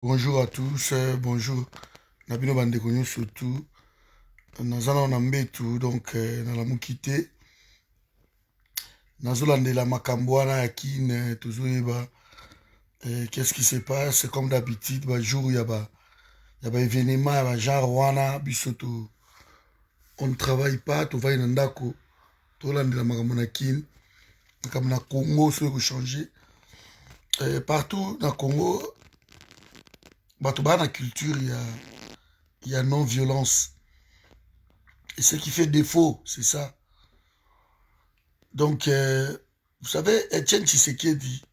Bonjour à tous, bonjour. Nabino Bandekonyo surtout. Nazana Nambetu, donc Nalamukite. Nazolandela Makambouana Yakin, Tozoeba. Qu'est-ce qui se passe? Comme d'habitude, jour, il y a événement, il y a genre Wana, Bisoto. On ne travaille pas, tu vas en Ndako. Tolandela Makamonakin. Comme na Congo, ça va changer. Partout dans le Congo, dans la culture, il y a non-violence. Et ce qui fait défaut, c'est ça. Donc, vous savez, Etienne Tshisekedi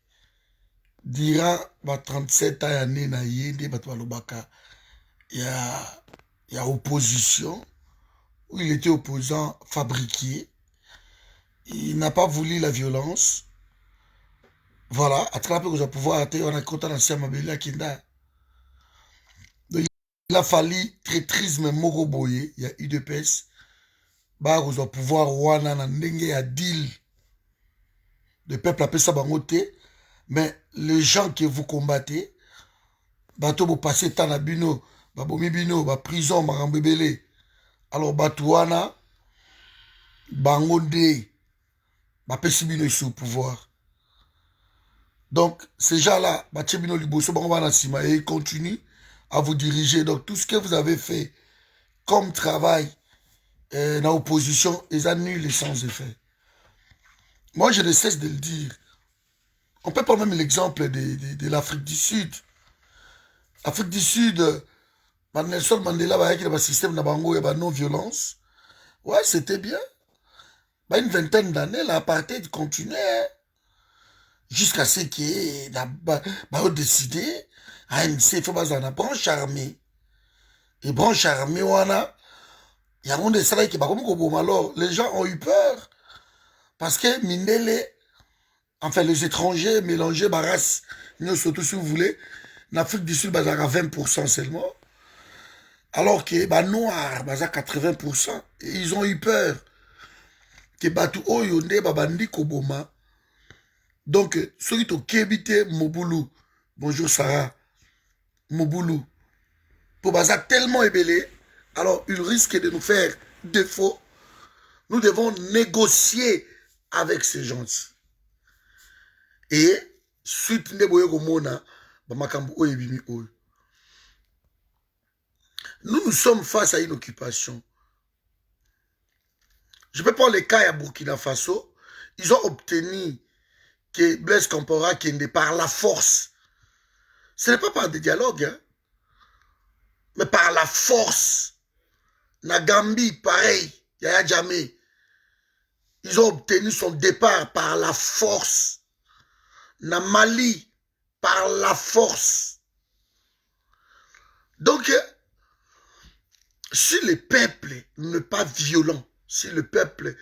dira 37 ans année na yende bato balobaka. Il y a opposition, où il était opposant fabriqué. Il n'a pas voulu la violence. Voilà, à travers que vous pouvoir on a content d'ancien Mabeli à Kinda. Donc, il a fallu traîtrisme Moroboye, il y a UDPS. Bah, vous pouvoir wana na ndenge ya deal. Le peuple appelle ça bangote. Mais les gens que vous combattez, bateau vous passez tant à bino, babomi bino, ba prison, marambebele. Alors batouana, bangonde, bapesi bino sous pouvoir. Donc ces gens-là, bache bino liboso, bango sima et ils continuent à vous diriger. Donc tout ce que vous avez fait comme travail dans l'opposition, ils annulent les sans effet. Moi je ne cesse de le dire. On peut prendre même l'exemple de l'Afrique du Sud. L'Afrique du Sud, Nelson Mandela va avec le système de bango et de non-violence. Ouais, c'était bien. Une vingtaine d'années, l'apartheid continuait. Jusqu'à ce qu'il ait décidé, ANC fait une branche armée. Et branche armée, il y a des salariés qui sont alors, les gens ont eu peur. Parce que Mindele, enfin les étrangers mélangés, race, surtout si vous voulez, en Afrique du Sud, il y a 20% seulement. Alors que les noirs, il y a 80%. Et ils ont eu peur. Que Batu Oyonde, Babandi Koboma. Donc, ceux qui ont kébité Moboulou, bonjour Sarah, Moboulou, pour Baza tellement ébélé, alors il risque de nous faire défaut. Nous devons négocier avec ces gens-ci. Et, suite Neboye Gomona, Bamakambu Oyebimi Oy. Nous sommes face à une occupation. Je peux prendre le cas à Burkina Faso. Ils ont obtenu que Blaise Compaoré Kende par la force. Ce n'est pas par des dialogues, hein, mais par la force. Na Gambie, pareil, Yaya Jammeh. Ils ont obtenu son départ par la force. Na Mali, par la force. Donc, si le peuple n'est pas violent, si le peuple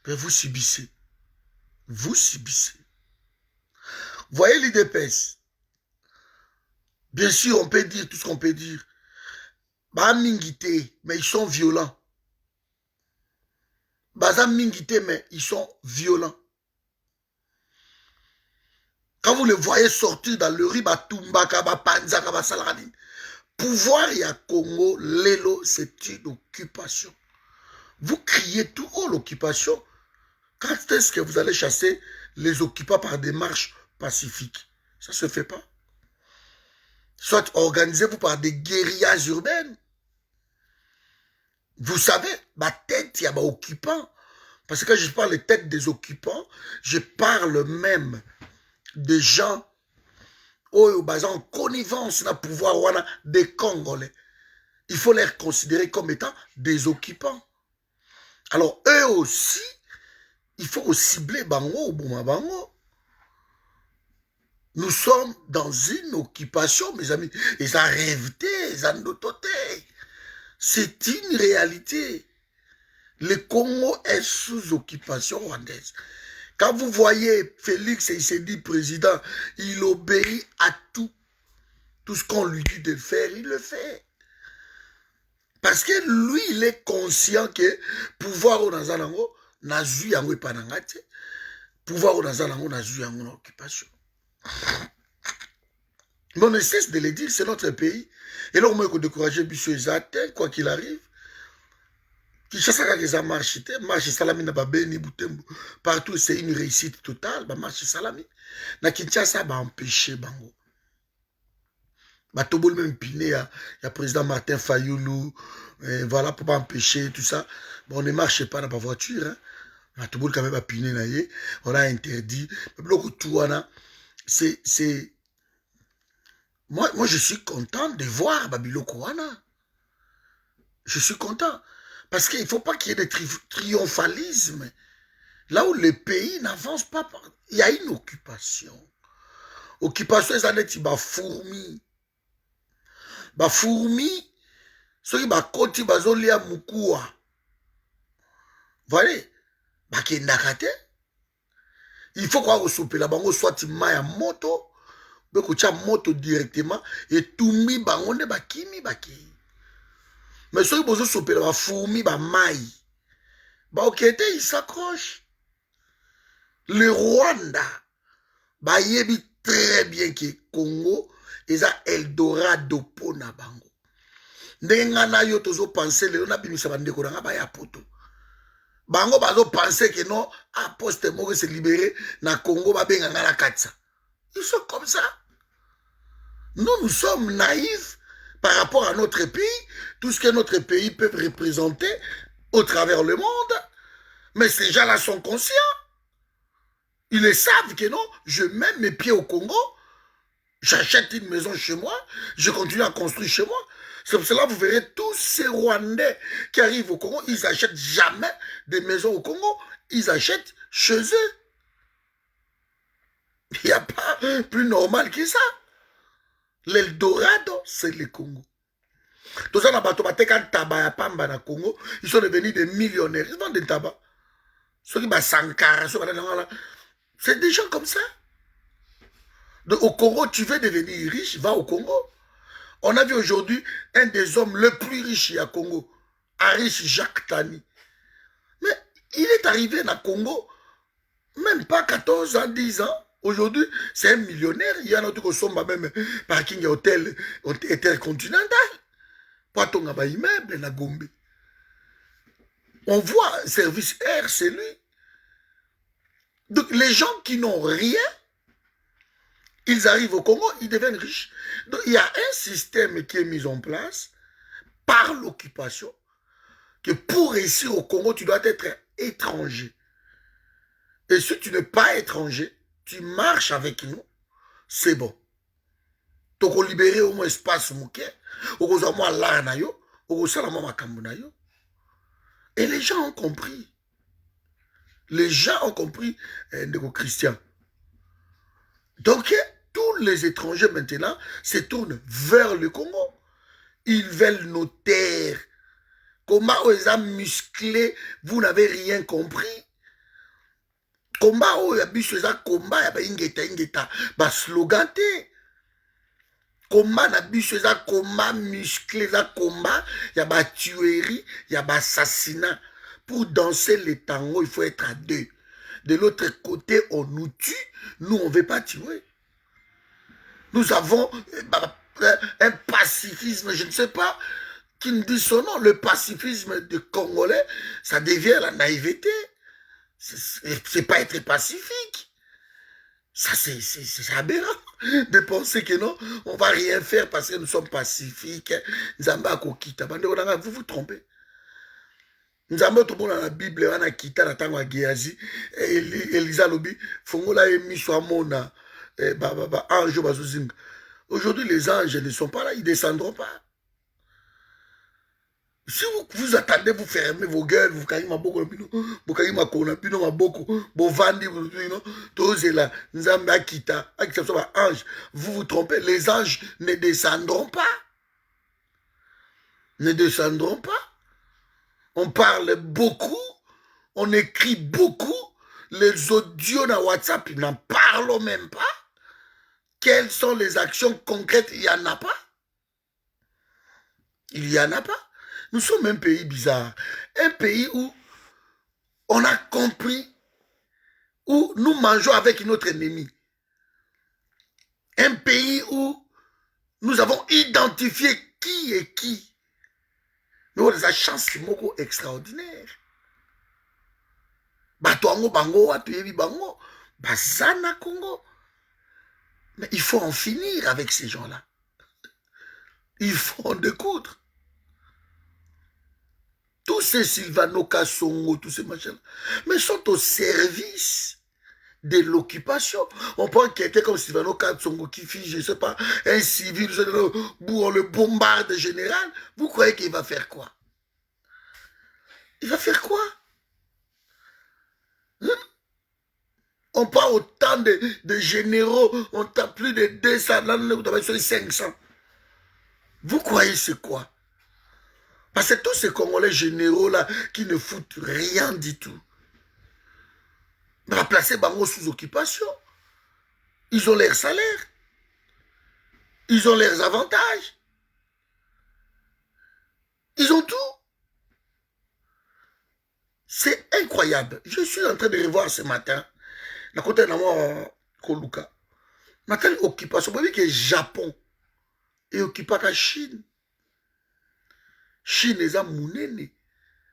vous subissez. Vous subissez. Voyez l'IDPS. Bien sûr, on peut dire tout ce qu'on peut dire. Bah, mingité, mais ils sont violents. Bah, mingité, mais ils sont violents. Quand vous les voyez sortir dans le riz, Tumbaka, Panzaka, Saladin, pouvoir y a Congo, Lelo, c'est une occupation. Vous criez tout haut l'occupation. Quand est-ce que vous allez chasser les occupants par des marches pacifiques? Ça ne se fait pas. Soit organisez-vous par des guérillas urbaines. Vous savez, ma tête, il y a des occupants. Parce que quand je parle de tête des occupants, je parle même des gens en connivence dans le pouvoir des Congolais. Il faut les considérer comme étant des occupants. Alors, eux aussi, il faut cibler Bango ou Bouma Bango. Nous sommes dans une occupation, mes amis. Ils ont rêvé, ils ont noté. C'est une réalité. Le Congo est sous occupation rwandaise. Quand vous voyez Félix, il s'est dit président, il obéit à tout. Tout ce qu'on lui dit de faire, il le fait. Parce que lui, il est conscient que pouvoir au Nazanango, Nazu Yango Panangate, pouvoir on a joué en occupation. Mais on ne cesse de le dire, c'est notre pays. Et là, on peut décourager Bissou Ezate, quoi qu'il arrive. Kinshasa kaka marche salami na babeni Butembo partout c'est une réussite totale ba marche salami na Kinshasa ba empêcher bango ba tobol même piné ya président Martin Fayoulou voilà pour pas empêcher tout ça bon on ne marche pas dans la voiture hein ba tobol quand même ba piné na ye on a interdit bloc tout wana c'est moi je suis content de voir Babiloko wana je suis content. Parce qu'il ne faut pas qu'il y ait de triomphalisme. Là où le pays n'avance pas, il y a une occupation. Occupation, ça veut dire fourmi. Fourmi, ceux qui ont côté bazolia mukua. Voilà. Il faut qu'on soupe la bango soit maya moto, beko moto directement et tout mi bangonde bakimi baki. Mais ceux qui ont soupé la fourmi, maï. Ok, il s'accroche. Le Rwanda, il très bien que Congo, ils ont Eldorado pour na bango. Ndengana yo tozo penser le on a bimisa bandeko na ba ya poto. Bango bazo penser que non, à poste moko se libérer na Congo ba benga na katsa. Ils sont comme ça. Nous sommes naïfs par rapport à notre pays, tout ce que notre pays peut représenter au travers le monde. Mais ces gens-là sont conscients. Ils le savent que non, je mets mes pieds au Congo, j'achète une maison chez moi, je continue à construire chez moi. C'est pour cela que vous verrez tous ces Rwandais qui arrivent au Congo, ils n'achètent jamais des maisons au Congo, ils achètent chez eux. Il n'y a pas plus normal que ça. L'Eldorado, c'est le Congo. Tous ces bateaux, Congo, ils sont devenus des millionnaires. Ils vendent des tabac. Ceux qui ont Sankara, c'est des gens comme ça. Donc, au Congo, tu veux devenir riche, va au Congo. On a vu aujourd'hui un des hommes le plus riches à Congo, Arish Jacques Tani. Mais il est arrivé dans Congo, même pas 14 ans, 10 ans. Aujourd'hui, c'est un millionnaire. Il y en a qui sont même parking hôtel intercontinental. Pas ton immeuble na Gombe. On voit service air, c'est lui. Donc les gens qui n'ont rien, ils arrivent au Congo, ils deviennent riches. Donc il y a un système qui est mis en place par l'occupation, que pour réussir au Congo, tu dois être étranger. Et si tu n'es pas étranger, tu marches avec nous, c'est bon. Tu as libéré au moins espace mouké, au moins l'art na yo, au moins makambu na yo. Et les gens ont compris. Les gens ont compris, Christian. Donc, tous les étrangers maintenant se tournent vers le Congo. Ils veulent nos terres. Comment ils ont musclé, vous n'avez rien compris. Comment ils ont musclé, combat, ingeta, slogan. Comment ils ont musclé, combat, il y a tuerie, il y a assassinat. Pour danser le tango, il faut être à deux. De l'autre côté, on nous tue, nous, on ne veut pas tuer. Nous avons un pacifisme, je ne sais pas qui me dit son nom, le pacifisme des Congolais, ça devient la naïveté. C'est pas être pacifique. Ça, c'est aberrant de penser que non, on ne va rien faire parce que nous sommes pacifiques. Nzamba Kokita, vous vous trompez. Nzamba tout le monde dans la Bible, on a quitté la tango à Géazi, Elisa Lobi, Fongola et Mishuamona, ange Bazouzing. Aujourd'hui, les anges ne sont pas là, ils ne descendront pas. Si vous attendez, vous fermez vos gueules, vous caillez ma boko, vous caillez ma kona, ma boko, vous vendez, tous là, Nzamba Akita, ange, vous vous trompez, les anges ne descendront pas. Ne descendront pas. On parle beaucoup, on écrit beaucoup, les audios dans WhatsApp, ils n'en parlent même pas. Quelles sont les actions concrètes? Il n'y en a pas. Il n'y en a pas. Nous sommes un pays bizarre. Un pays où on a compris, où nous mangeons avec notre ennemi. Un pays où nous avons identifié qui est qui. Mais on a une chance extraordinaire. Batoango bango, atuyebi bango, bazana Congo. Mais il faut en finir avec ces gens-là. Il faut en découdre. Tous ces Sylvano Kassongo, tous ces machins, mais sont au service de l'occupation. On prend quelqu'un comme Sylvano Kassongo qui fit, je ne sais pas, un civil, où on le bombarde général. Vous croyez qu'il va faire quoi? Il va faire quoi? On prend autant de généraux, on tape plus de 200, là, vous avez 500. Vous croyez c'est quoi? Parce que tous ces Congolais généraux-là qui ne foutent rien du tout, on va placer Bango sous occupation. Ils ont leur salaire. Ils ont leurs avantages. Ils ont tout. C'est incroyable. Je suis en train de revoir ce matin, à côté de moi, Koluka. Maintenant, occupation, vous voyez que le Japon est occupé par la Chine. Chine est mounene.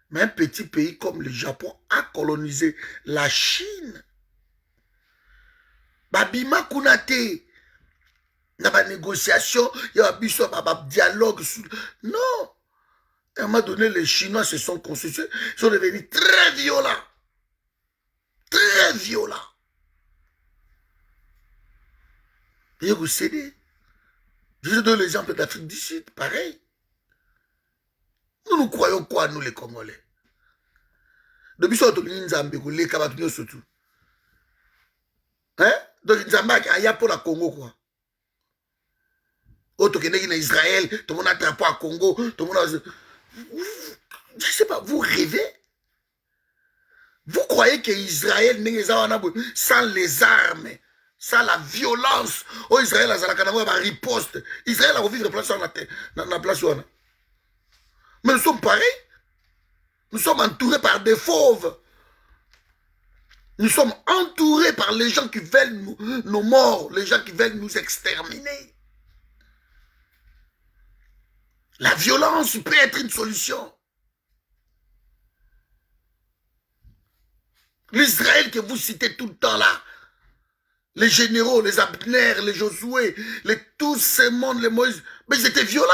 Mais un petit pays comme le Japon a colonisé la Chine. Babima Kunate. Dans la négociation, il y a un dialogue. Non. À un moment donné, les Chinois se sont constitués, ils sont devenus très violents. Très violents. Et vous cédez. Je vous donne l'exemple d'Afrique du Sud, pareil. Nous croyons quoi, nous les Congolais? Depuis ça, on a Nzambe, les Kabatounos surtout. Hein? Donc, Nzambe a pour la Congo, quoi. Autre que en Israël, tout le monde a un drapeau à Congo, tout le monde a... Je ne sais pas, vous rêvez? Vous croyez qu'Israël n'est sans les armes, sans la violence? Oh, Israël a la riposte. Israël a envie de place dans la place. Mais nous sommes pareils. Nous sommes entourés par des fauves. Nous sommes entourés par les gens qui veulent nos morts, les gens qui veulent nous exterminer. La violence peut être une solution. L'Israël que vous citez tout le temps là, les généraux, les Abner, les Josué, tous ces mondes, les Moïse, mais ils étaient violents.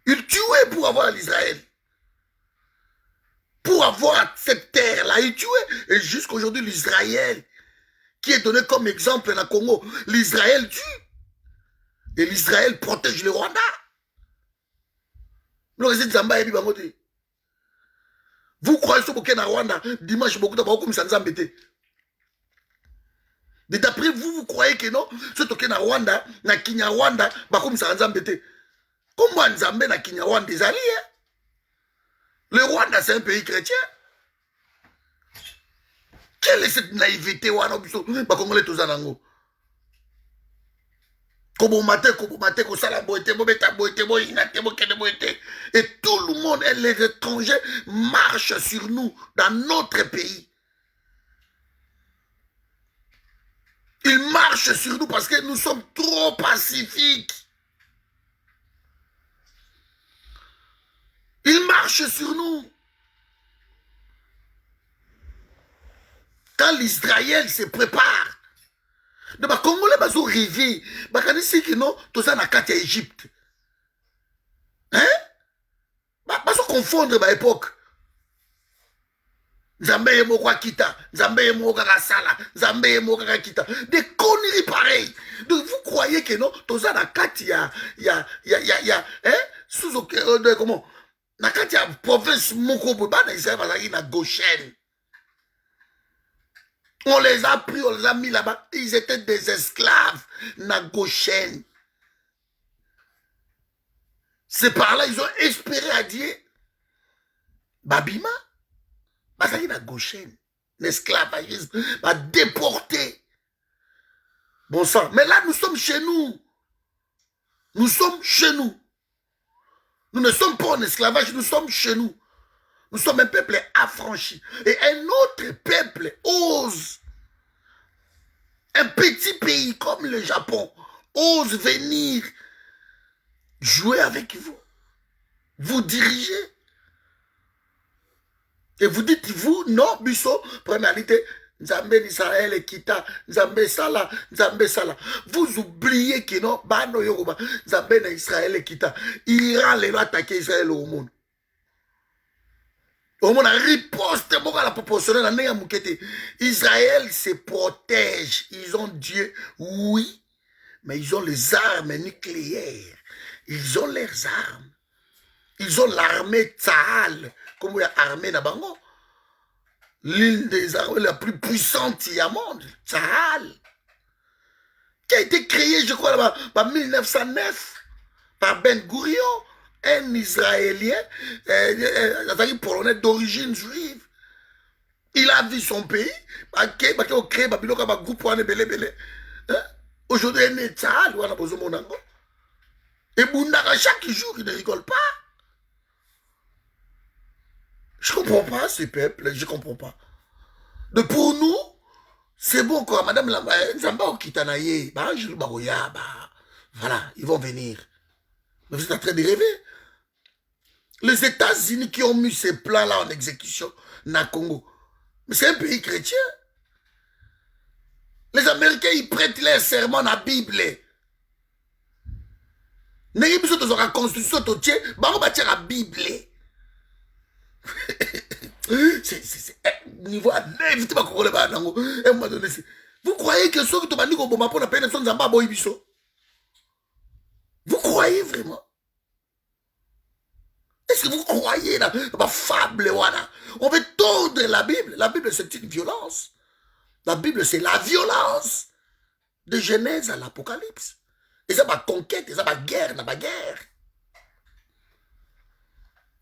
Ils tuaient pour avoir l'Israël. Pour avoir cette terre-là, ils tuaient. Et jusqu'à aujourd'hui, l'Israël, qui est donné comme exemple dans le Congo, l'Israël tue. Et l'Israël protège le Rwanda. Vous croyez que le Rwanda, dimanche, beaucoup de gens sont embêtés. D'après vous, vous croyez que non? Ce qui est au Rwanda, na Kinyarwanda, bakoum sa embêté. Comment Nzambe na Kinyarwanda des alliés? Le Rwanda, c'est un pays chrétien. Quelle est cette naïveté? Bakongolais tous en ango. Et tout le monde, et les étrangers marchent sur nous dans notre pays. Ils marchent sur nous parce que nous sommes trop pacifiques. Ils marchent sur nous. Quand l'Israël se prépare, de ba Congolais bazo rêver, ba kanisi que non, tout ça na kati Égypte. Hein? Bazo confondre ba époque. Nzambe yemo kita, Nzambe yemo sala, Nzambe yemo kita. Des conneries pareilles. Donc vous croyez que non, tout ça na kati ya hein? Sous comment? Na kati ya province moko ba na Israël bazaki na Goshen. On les a pris, on les a mis là-bas. Ils étaient des esclaves, na Goshen. C'est par là ils ont espéré à Dieu. Babima, bazaki na Goshen. L'esclavagisme va déporter. Bon sang. Mais là, nous sommes chez nous. Nous sommes chez nous. Nous ne sommes pas en esclavage, nous sommes chez nous. Nous sommes un peuple affranchi. Et un autre peuple ose, un petit pays comme le Japon, ose venir jouer avec vous, vous diriger. Et vous dites, vous, non, Busso, premialité, Nzambe d'Israël et Kita, Nzambe Sala, Nzambe Sala. Vous oubliez que non, Bano Yoruba, Nzambe d'Israël et Kita. Iran les va attaquer Israël au monde. Au monde a riposte à la proportionnelle. Israël se protège. Ils ont Dieu, oui, mais ils ont les armes nucléaires. Ils ont leurs armes. Ils ont l'armée Tsahal, comme vous l'armée Nabango. L'une des armées la plus puissante du monde, Tsahal, qui a été créée, je crois, en 1909, par Ben Gurion, un Israélien, un polonais d'origine juive. Il a vu son pays, il a créé un groupe. Aujourd'hui, il est Tsahal, il a besoin de mon. Et Boundara, chaque jour, il ne rigole pas. Je ne comprends pas ce peuple, je ne comprends pas. De pour nous, c'est bon quoi, madame Nzamba Okitanaye, voilà, ils vont venir. Mais vous êtes en train de rêver. Les États-Unis qui ont mis ces plans-là en exécution, na Congo, mais c'est un pays chrétien. Les Américains, ils prêtent leur serment à la Bible. N'est-ce pas que la constitution, ils la Bible. C'est niveau à l'invité à Congolais. Vous croyez que ceux qui t'ont dit qu'on m'a pas payer son zamba boy biso? Vous croyez vraiment? Est-ce que vous croyez dans la fable? On veut tordre la Bible. La Bible, c'est une violence. La Bible, c'est la violence de Genèse à l'Apocalypse. Et ça, ma conquête, et ça, ma guerre, ma guerre.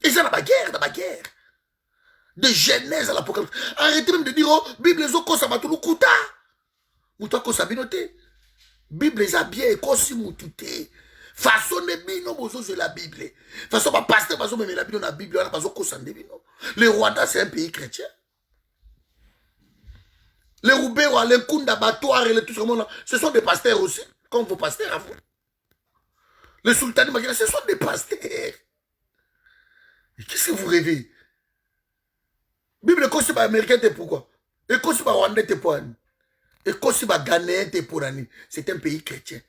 Et ça, ma guerre, ma guerre. De Genèse à l'Apocalypse. Arrêtez même de dire, oh, Bible, les autres, ça va tout le coup. Ou toi, ça va noter. Bible, les a bien, et si moutouté. Façon de bino, bozo, c'est la Bible. Façon, ma pasteur, façon, même la Bible, la Bible, la façon, ça de bino. Le Rwanda, c'est un pays chrétien. Les Roubaix, les Kunda, Batouar, et tout ce monde-là, ce sont des pasteurs aussi, comme vos pasteurs à vous. Les sultans, ce sont des pasteurs. Qu'est-ce que vous rêvez? Bible, quand c'est pas américain, t'es pourquoi? Et quand c'est pas rwandais, t'es pour Annie. Et quand c'est pas ghanéen, t'es pour Annie. C'est un pays chrétien.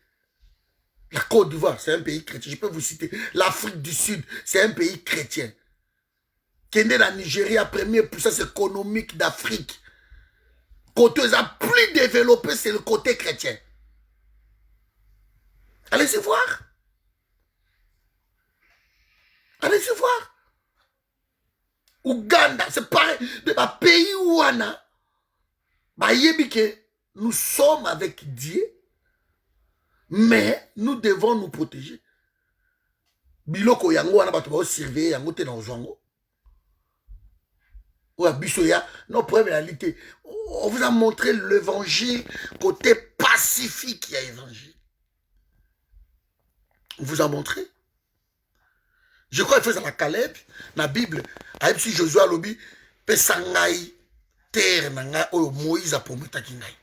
La Côte d'Ivoire, c'est un pays chrétien. Je peux vous citer. L'Afrique du Sud, c'est un pays chrétien. Kenya, la Nigeria, première puissance économique d'Afrique. Côté plus développé, c'est le côté chrétien. Allez-y voir. Allez-y voir. Ouganda, c'est pareil. De ma pays où on a, nous sommes avec Dieu, mais nous devons nous protéger. Biloko yango wana bato ba surveiller yango te na ozwango. Ou bisoya, non problème réalité. On vous a montré l'évangile côté pacifique, il y a évangile. On vous a montré. Je crois qu'il faut la Caleb, la Bible, avec si Josué a lobby, pesangai terre nanga oyo Moïse a promis takingai.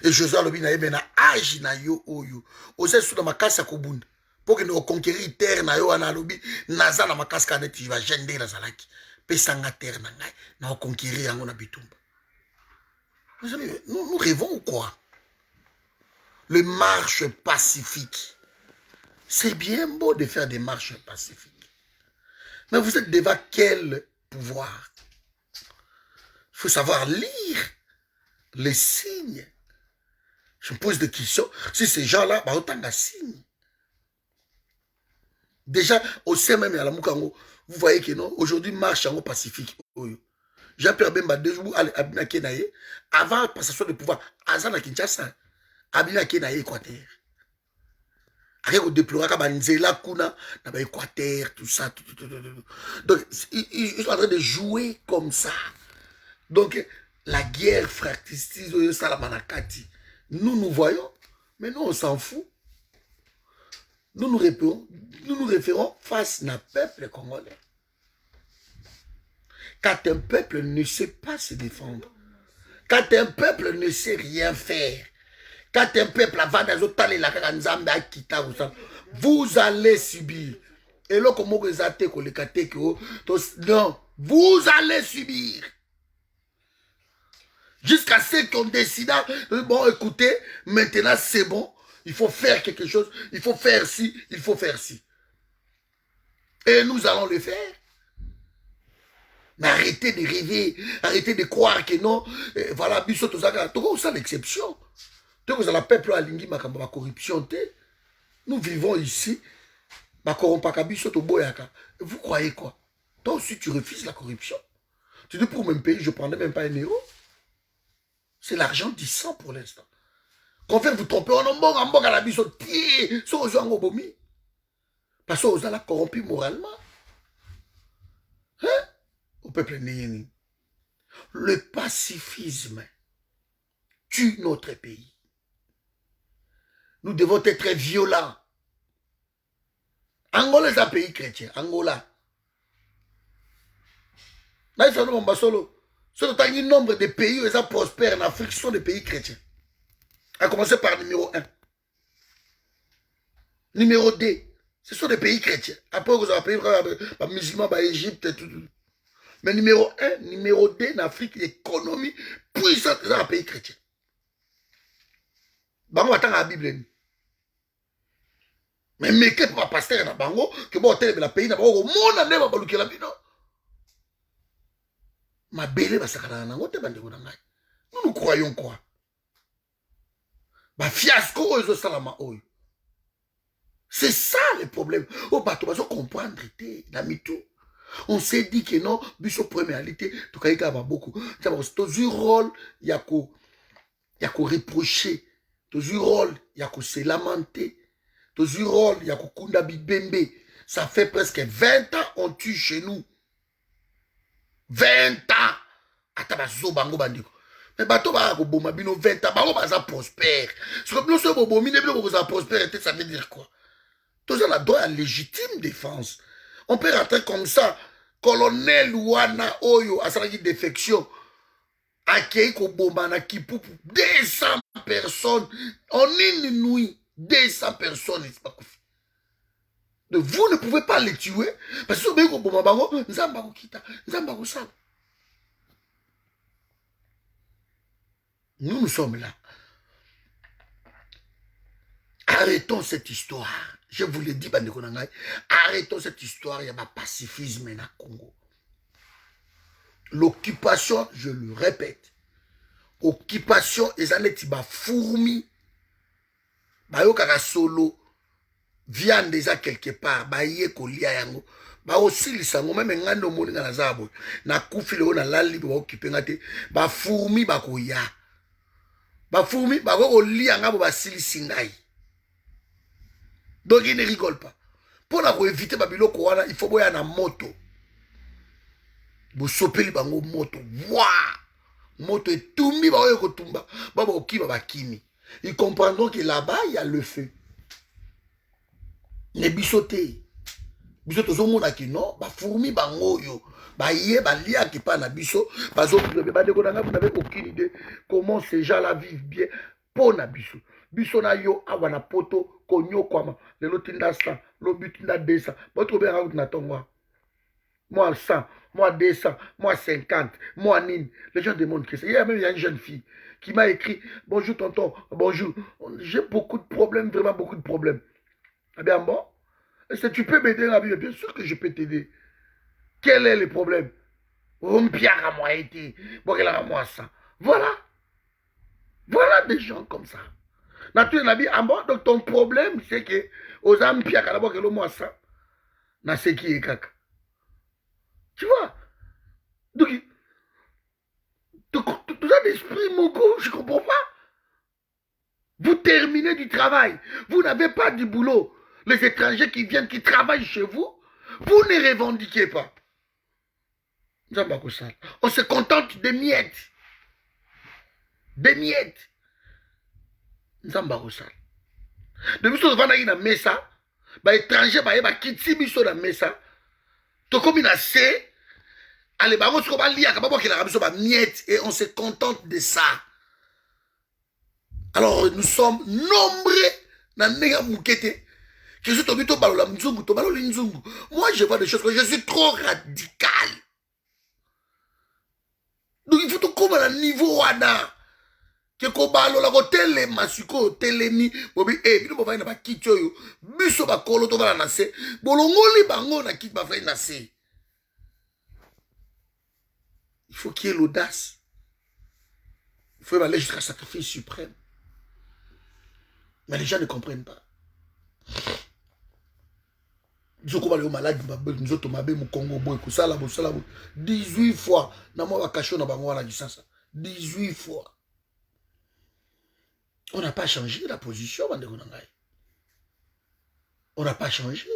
Et Josué a lobby na yebe na âge na yo oyo. Ose sous la makasi ya kobunda. Pour que nous conquérir terre na yo na lobby, naza na makasi kaneti tu vas gender na zalaki. Pesanga terre nanga na conquérir yango na bitumba. Nous rêvons ou quoi? Les marches pacifiques. C'est bien beau de faire des marches pacifiques. Mais vous êtes devant quel pouvoir? Il faut savoir lire les signes. Je me pose des questions. Si ces gens-là, bah, autant de signes. Déjà, au sein même à la Moukango, vous voyez que non, aujourd'hui, marche en pacifique. Jean-Pierre Bemba, 2 jours, Abina Kenaye, avant la passation de pouvoir, Azana Kinshasa, Abina Kenaye, Équateur. Après, on déplore Kabanzela, Kuna, dans l'Équateur, tout ça. Donc, ils sont en train de jouer comme ça. Donc, la guerre fratricide, Salamanakati, nous voyons, mais nous, on s'en fout. Nous nous référons face à un peuple congolais. Quand un peuple ne sait pas se défendre, quand un peuple ne sait rien faire, quand un peuple vous allez subir. Et là, comment vous allez non, vous allez subir. Jusqu'à ce qu'on décide, bon, écoutez, maintenant c'est bon, il faut faire quelque chose, il faut faire ci, il faut faire ci. Et nous allons le faire. Mais arrêtez de rêver, arrêtez de croire que non, voilà, biso tozaka, toko ça l'exception. Donc vous avez le peuple à lingi makamba la corruption. Nous vivons ici, makorompa biso to boyaka. Vous croyez quoi? Toi aussi tu refuses la corruption. Tu dis pour mon pays, je ne prendrai même pas un euro. C'est l'argent du sang pour l'instant. Quand vous trompez, on a bon à la biso, pied, so aux gens au bomi. Parce que vous allez corrompu moralement. Hein? Au peuple néni. Le pacifisme tue notre pays. Nous devons être très violents. Angola est un pays chrétien. Angola. Là, il faut le nombre de pays où ils prospèrent en Afrique sont des pays chrétiens. À commencer par numéro 1. Numéro 2, ce sont des pays chrétiens. Après, vous avez pays musulmans, Égypte et tout. Mais numéro 1, numéro 2, en Afrique, l'économie puissante, c'est un pays chrétien. Bango attend la Bible. Mais que pour pasteur na bango, que bon tel la pays na bango, mon ane va baluki la bino. Ma belle va sakana na ngote bande ko ngai. Nous croyons quoi? Ba fiasco ozo salama oyo. C'est ça le problème. Oh bato bazo comprendre té na mitou. On s'est dit que non, biso premialité, to kaika ba beaucoup. Ça va toujours rôle yako reprocher, toujours rôle yako se lamenter. Toujours rôle, il y a Kukunda Bibembe. Ça fait presque 20 ans on tue chez nous. 20 ans. Atabazo bango bandiko. Mais bato ba ko boma bino 20 ans, bango baza prospère. Ce que nous sommes bomi ne bino baza prospère, ça veut dire quoi? Tous on a droit à légitime défense. On peut rentrer comme ça. Colonel Wana Oyo a sa défection. Akei ko boma na Kipupu 200 personnes en une nuit. 200 personnes, n'est-ce pas? Vous ne pouvez pas les tuer parce que nous sommes là. Arrêtons cette histoire. Je vous l'ai dit, arrêtons cette histoire. Il y a un pacifisme au Congo. L'occupation, je le répète, occupation, les années fourmis. Bayokaka solo viande déjà quelque part baye kolia yango ba aussi lisango même ngando moninga na zabo na kufile ona lali ba occuper ngate ba fourmi ba koya ba fourmi ba ko lia ngabo ba silisi ngai. Donc il ne rigole pas. Pour la éviter ba biloko wana il faut boya na moto. Bo sopeli bango moto. Wa moto etumbi ba oyo kotumba ba okiba ba kimi. Ils comprendront que là-bas, il y a le feu. Les bisotés. Bisotés, ils ont dit non, bah fourmi, bah ngoyo, bah yé, bah lia qui pas na biso, bah vous n'avez aucune idée comment ces gens-là vivent bien pour na biso. Biso na yo, awana poto, konyo kwama, le lotinda 100, le butinda 200, votre bien raout na tongwa. Moi 100, moi 200, moi 50, moi nine. Les gens demandent que c'est. Il y a même une jeune fille qui m'a écrit « Bonjour tonton, bonjour. J'ai beaucoup de problèmes, vraiment beaucoup de problèmes. » Eh bien bon, est-ce que tu peux m'aider la vie? Bien sûr que je peux t'aider. Quel est le problème? Rompiara moi été, à moi ça. Voilà. Voilà des gens comme ça. Naturellement, donc ton problème, c'est que aux âmes piaka d'abord que le moi ça. Na ce qui est caca. Tu vois? Donc, tout ça d'esprit, mon gars, je ne comprends pas. Vous terminez du travail. Vous n'avez pas du boulot. Les étrangers qui viennent, qui travaillent chez vous, vous ne revendiquez pas. On se contente des miettes. Des miettes. Depuis que vous avez dans mesa, les étrangers, ils quittent biso dans mesa. To comme il a C, Allez, bah, et on se contente de ça. Alors, nous sommes nombreux dans les moukete. Moi, je vois des choses que je suis trop radical. Donc, il faut tout comme à un niveau wana. Que kobalo la hôtel masuko telemi bobi bino bavai na bakiti oyo biso bakolo to bana na se bolongoli bango na kiti bavai na se. Il faut qu'il y ait l'audace. Il faut aller jusqu'à sacrifice suprême. Mais les gens ne comprennent pas. Nous sommes malades, nous sommes malades, nous Congo, nous sommes 18 fois. Nous sommes cachés dans la 18 fois. On n'a pas changé la position. On n'a pas changé.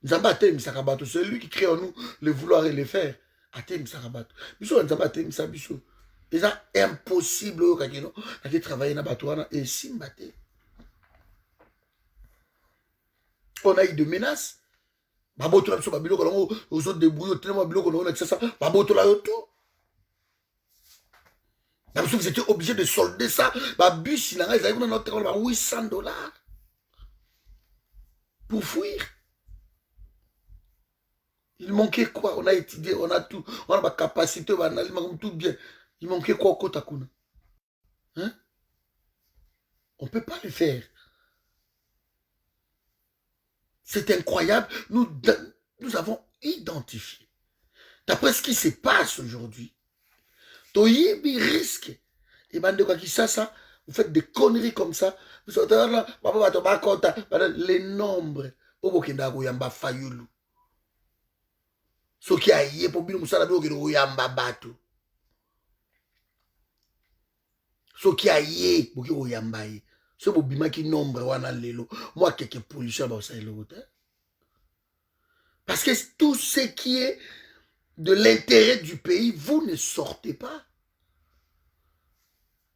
Nous avons battu Misakabato. C'est lui qui crée en nous le vouloir et le faire. Athé Misakabato. Nous avons battu Misabiso. C'est impossible de travailler dans la Batouana et si battu. On a eu des menaces. Baboto la biso babilo kolongo aux autres débrouillés tellement babilo kolongo na ça baboto la tout. Parce que vous étiez obligé de solder ça, bus il a dans notre $800 pour fuir. Il manquait quoi? On a étudié, on a tout, on a la capacité, on a tout bien. Il manquait quoi au Kotakuna? Hein? On ne peut pas le faire. C'est incroyable. Nous avons identifié. D'après ce qui se passe aujourd'hui, Toyibi risque. Et bande de quoi qui ça, vous faites des conneries comme ça. Vous sortez là, les nombres. Ce qui a yé pour bien moussala bino kino oyamba bato. Ce qui a yé pour kino oyamba yé. Ce bobima qui nombre wana lelo. Moi quelques pollutions ba ça le parce que tout ce qui est de l'intérêt du pays, vous ne sortez pas.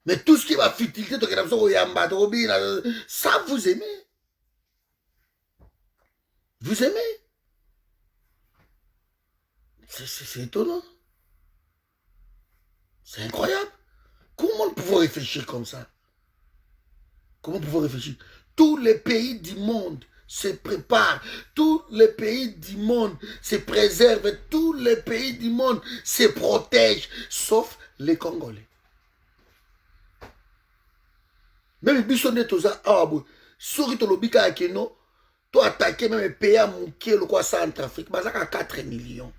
Mais tout ce qui va futilité, ça vous aimez. Vous aimez. C'est étonnant. C'est incroyable. Comment pouvoir réfléchir comme ça? Comment pouvoir réfléchir? Tous les pays du monde se préparent. Tous les pays du monde se préservent. Tous les pays du monde se protègent. Sauf les Congolais. Même Bissonnet, tout ça, souris to lobika akeno, to attaquer même pays à Mouké, le quoi Centrafrique, bah ça a 4 millions.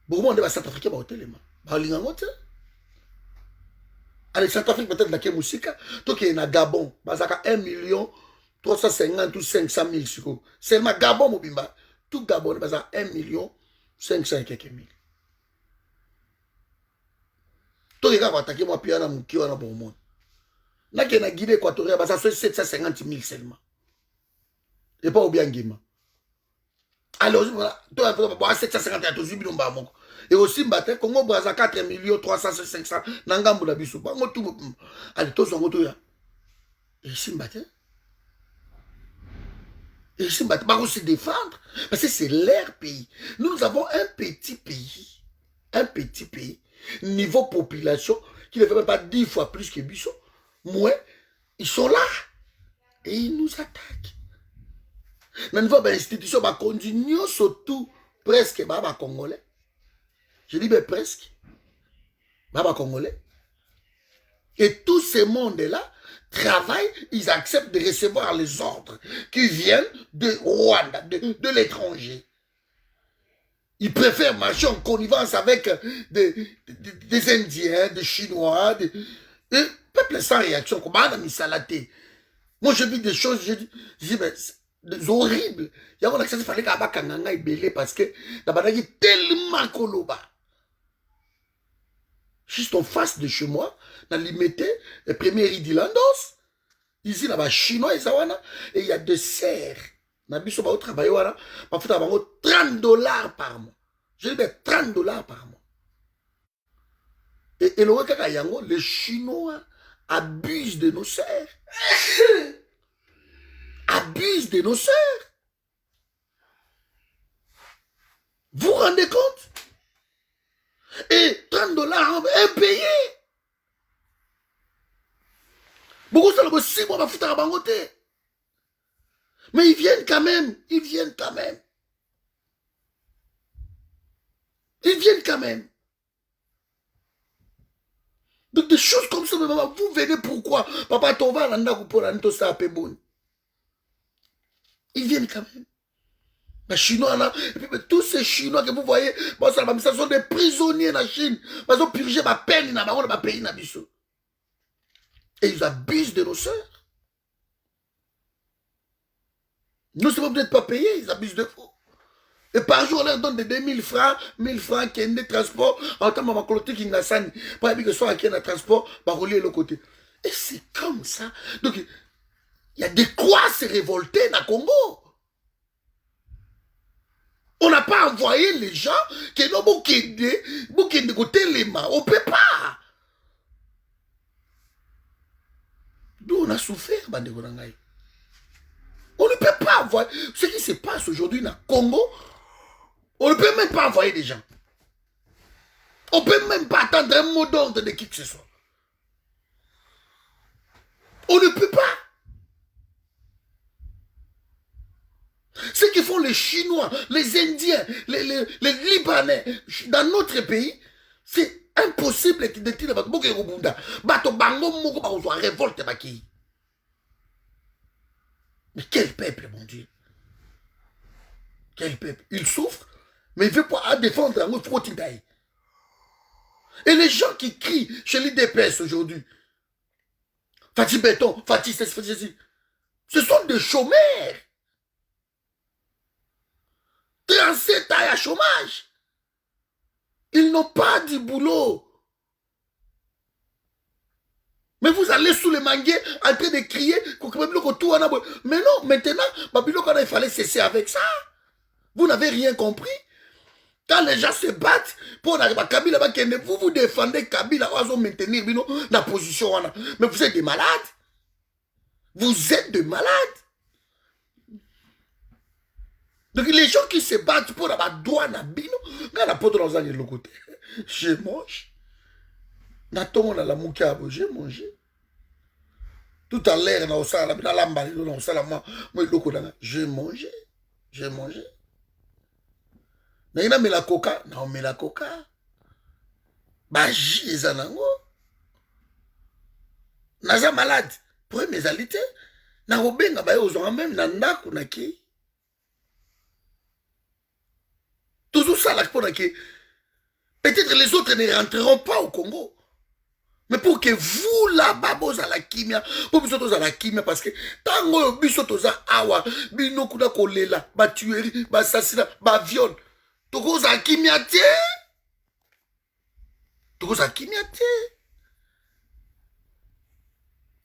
Beaucoup de Centrafrique, bah au téléma. Bah l'ingangote. Allez, Centrafrique peut-être la Kémoussika, toi qui est na Gabon, bah ça a 1 million 350 ou 500 000 sur. Seulement Gabon, Mobimba, tout Gabon, bah ça a 1 million 500 et quelques mille. Toi qui va attaquer moi, puis à Mouké, on a bon monde. Là, qui est en Guinée équatoriale, ça fait 750 000 seulement. Et pas au bien Guéma. Alors, voilà, toi, 750 000, et aussi, Congo Brazza 4 millions 300 500 Nangambo la Bissou. Allez, tous sont retournés. Et ici, et ici, on se défendre. Parce que c'est leur pays. Nous avons un petit pays. Un petit pays. Niveau population, qui ne fait même pas 10 fois plus que Bissou. Moi, ils sont là et ils nous attaquent. Dans une institution, bah, continue surtout presque bah, Congolais. Je dis presque bah, Congolais. Et tout ce monde-là travaille, ils acceptent de recevoir les ordres qui viennent de Rwanda, de l'étranger. Ils préfèrent marcher en connivence avec des Indiens, des Chinois, des peuple sans réaction. Moi, je vis des choses, je dis des horribles. Il y a un accès, il fallait qu'il belé parce que il y a tellement koloba. Juste en face de chez moi, dans l'imité, le premier Ridilandos, ici, là-bas, chinois, et il y a des serres. Dans le travail, il faut avoir $30 par mois. Je dis $30 par mois. Et les Chinois abusent de nos sœurs. Abusent de nos sœurs. Vous vous rendez compte? Et 30 dollars impayés. Beaucoup ça le 6 mois va foutre à bangoté. Mais ils viennent quand même. Ils viennent quand même. Ils viennent quand même. Donc des choses comme ça, vous venez pourquoi? Papa, ton va ça ils viennent quand même. Les Chinois, là, et puis, tous ces Chinois que vous voyez, bon, ça sont des prisonniers en Chine. Ils ont purgé ma peine dans ma pays. Et ils abusent de nos sœurs. Nous ne sommes peut-être pas payés, ils abusent de vous. Et par jour, on leur donne des 2000 francs, 1000 francs qui ont des transports. En temps, ma colonie qui n'a pas que ce soit qui a un transport, va relier l'autre côté. Et c'est comme ça. Donc, il y a de quoi se révolter dans le Congo. On n'a pas envoyé les gens qui n'ont pas de côté les mains. On ne peut pas. D'où on a souffert, Bandeko Nangaï. On ne peut pas envoyer. Ce qui se passe aujourd'hui dans le Congo, on ne peut même pas envoyer des gens. On ne peut même pas attendre un mot d'ordre de qui que ce soit. On ne peut pas. Ce que font les Chinois, les Indiens, les Libanais, dans notre pays, c'est impossible de dire que révolte. Mais quel peuple, mon Dieu. Quel peuple. Il souffre, mais il veut pas défendre un autre. Et les gens qui crient chez l'IDPS aujourd'hui, Fatih Béton, Fatih ceci, ce sont des chômeurs. 37 ans à chômage. Ils n'ont pas du boulot. Mais vous allez sous le manguier en train de crier. Mais non, maintenant, il fallait cesser avec ça. Vous n'avez rien compris. Quand les gens se battent pour arriver à Kabila, vous vous défendez Kabila, vous allez maintenir la position. Mais vous êtes des malades. Vous êtes des malades. Donc les gens qui se battent pour avoir droit à bino, quand la pote dans le côté, je mange. Naton na la moukiabo, j'ai mangé. Tout à l'heure, dans le salon, dans la mballe, dans le salon, j'ai mangé. J'ai mangé. Mais il la coca, non, mais la coca. Bah, j'ai un ango. Naza malade. Pour mes alités. Na robenga ba yo zo même na ndako na ki. Toujours ça là pour que peut-être les autres ne rentreront pas au Congo. Mais pour que vous là-bas vous à la kimia, pour vous autres à la kimia parce que tango bisoto za awa bino kuda kolela, ba tuerie, ba assassinat, ba viol. Toko za kimia te. Toko za kimia te.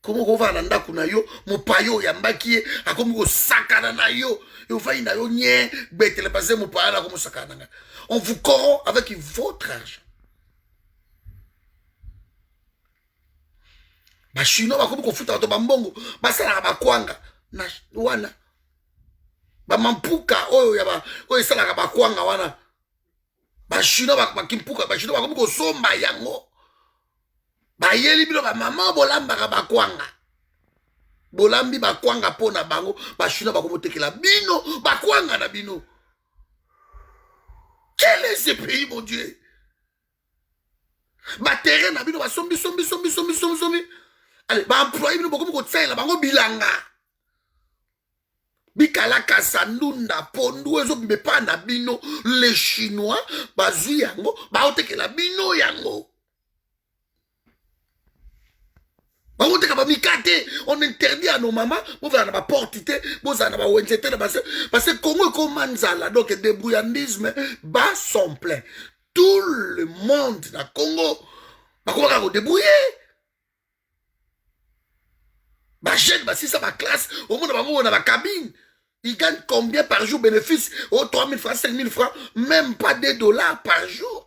Comment on va nanda kuna yo mo payo ya mbaki akomi ko sakana na yo et on va na yo nye betele passer mo payo na komo sakana. On vous corrompt avec votre argent. Ba chino ba komi ko futa to bambongo ba sala ba kwanga na wana ba mampuka oyo ya ba oyo sala ba kwanga wana ba chino ba kimpuka ba chino ba komi ko somba yango. Ba yeli bino ba mama bolamba ba kwanga. Bolambi ba kwanga pona bango, ba chino ba komotekela bino, ba kwanga na bino. Quel est ce pays, mon Dieu? Ba terrain na bino ba sombi. Allez, ba employé bino bokomo ko tsela bango bilanga. Bikala kasandunda pondu ezo bibepa na bino les Chinois bazui yango ba otekela bino yango. On interdit à nos mamans, vous allez pas porter, vous allez pas parce que Congo comme Manzala, donc le débrouillandisme bat son plein. Tout le monde dans Congo, comment on va débrouiller? Si ça va classe, au moins on a ma cabine. Ils gagnent combien par jour bénéfice? Oh, 3 000 francs, 5 000 francs, même pas $2 par jour.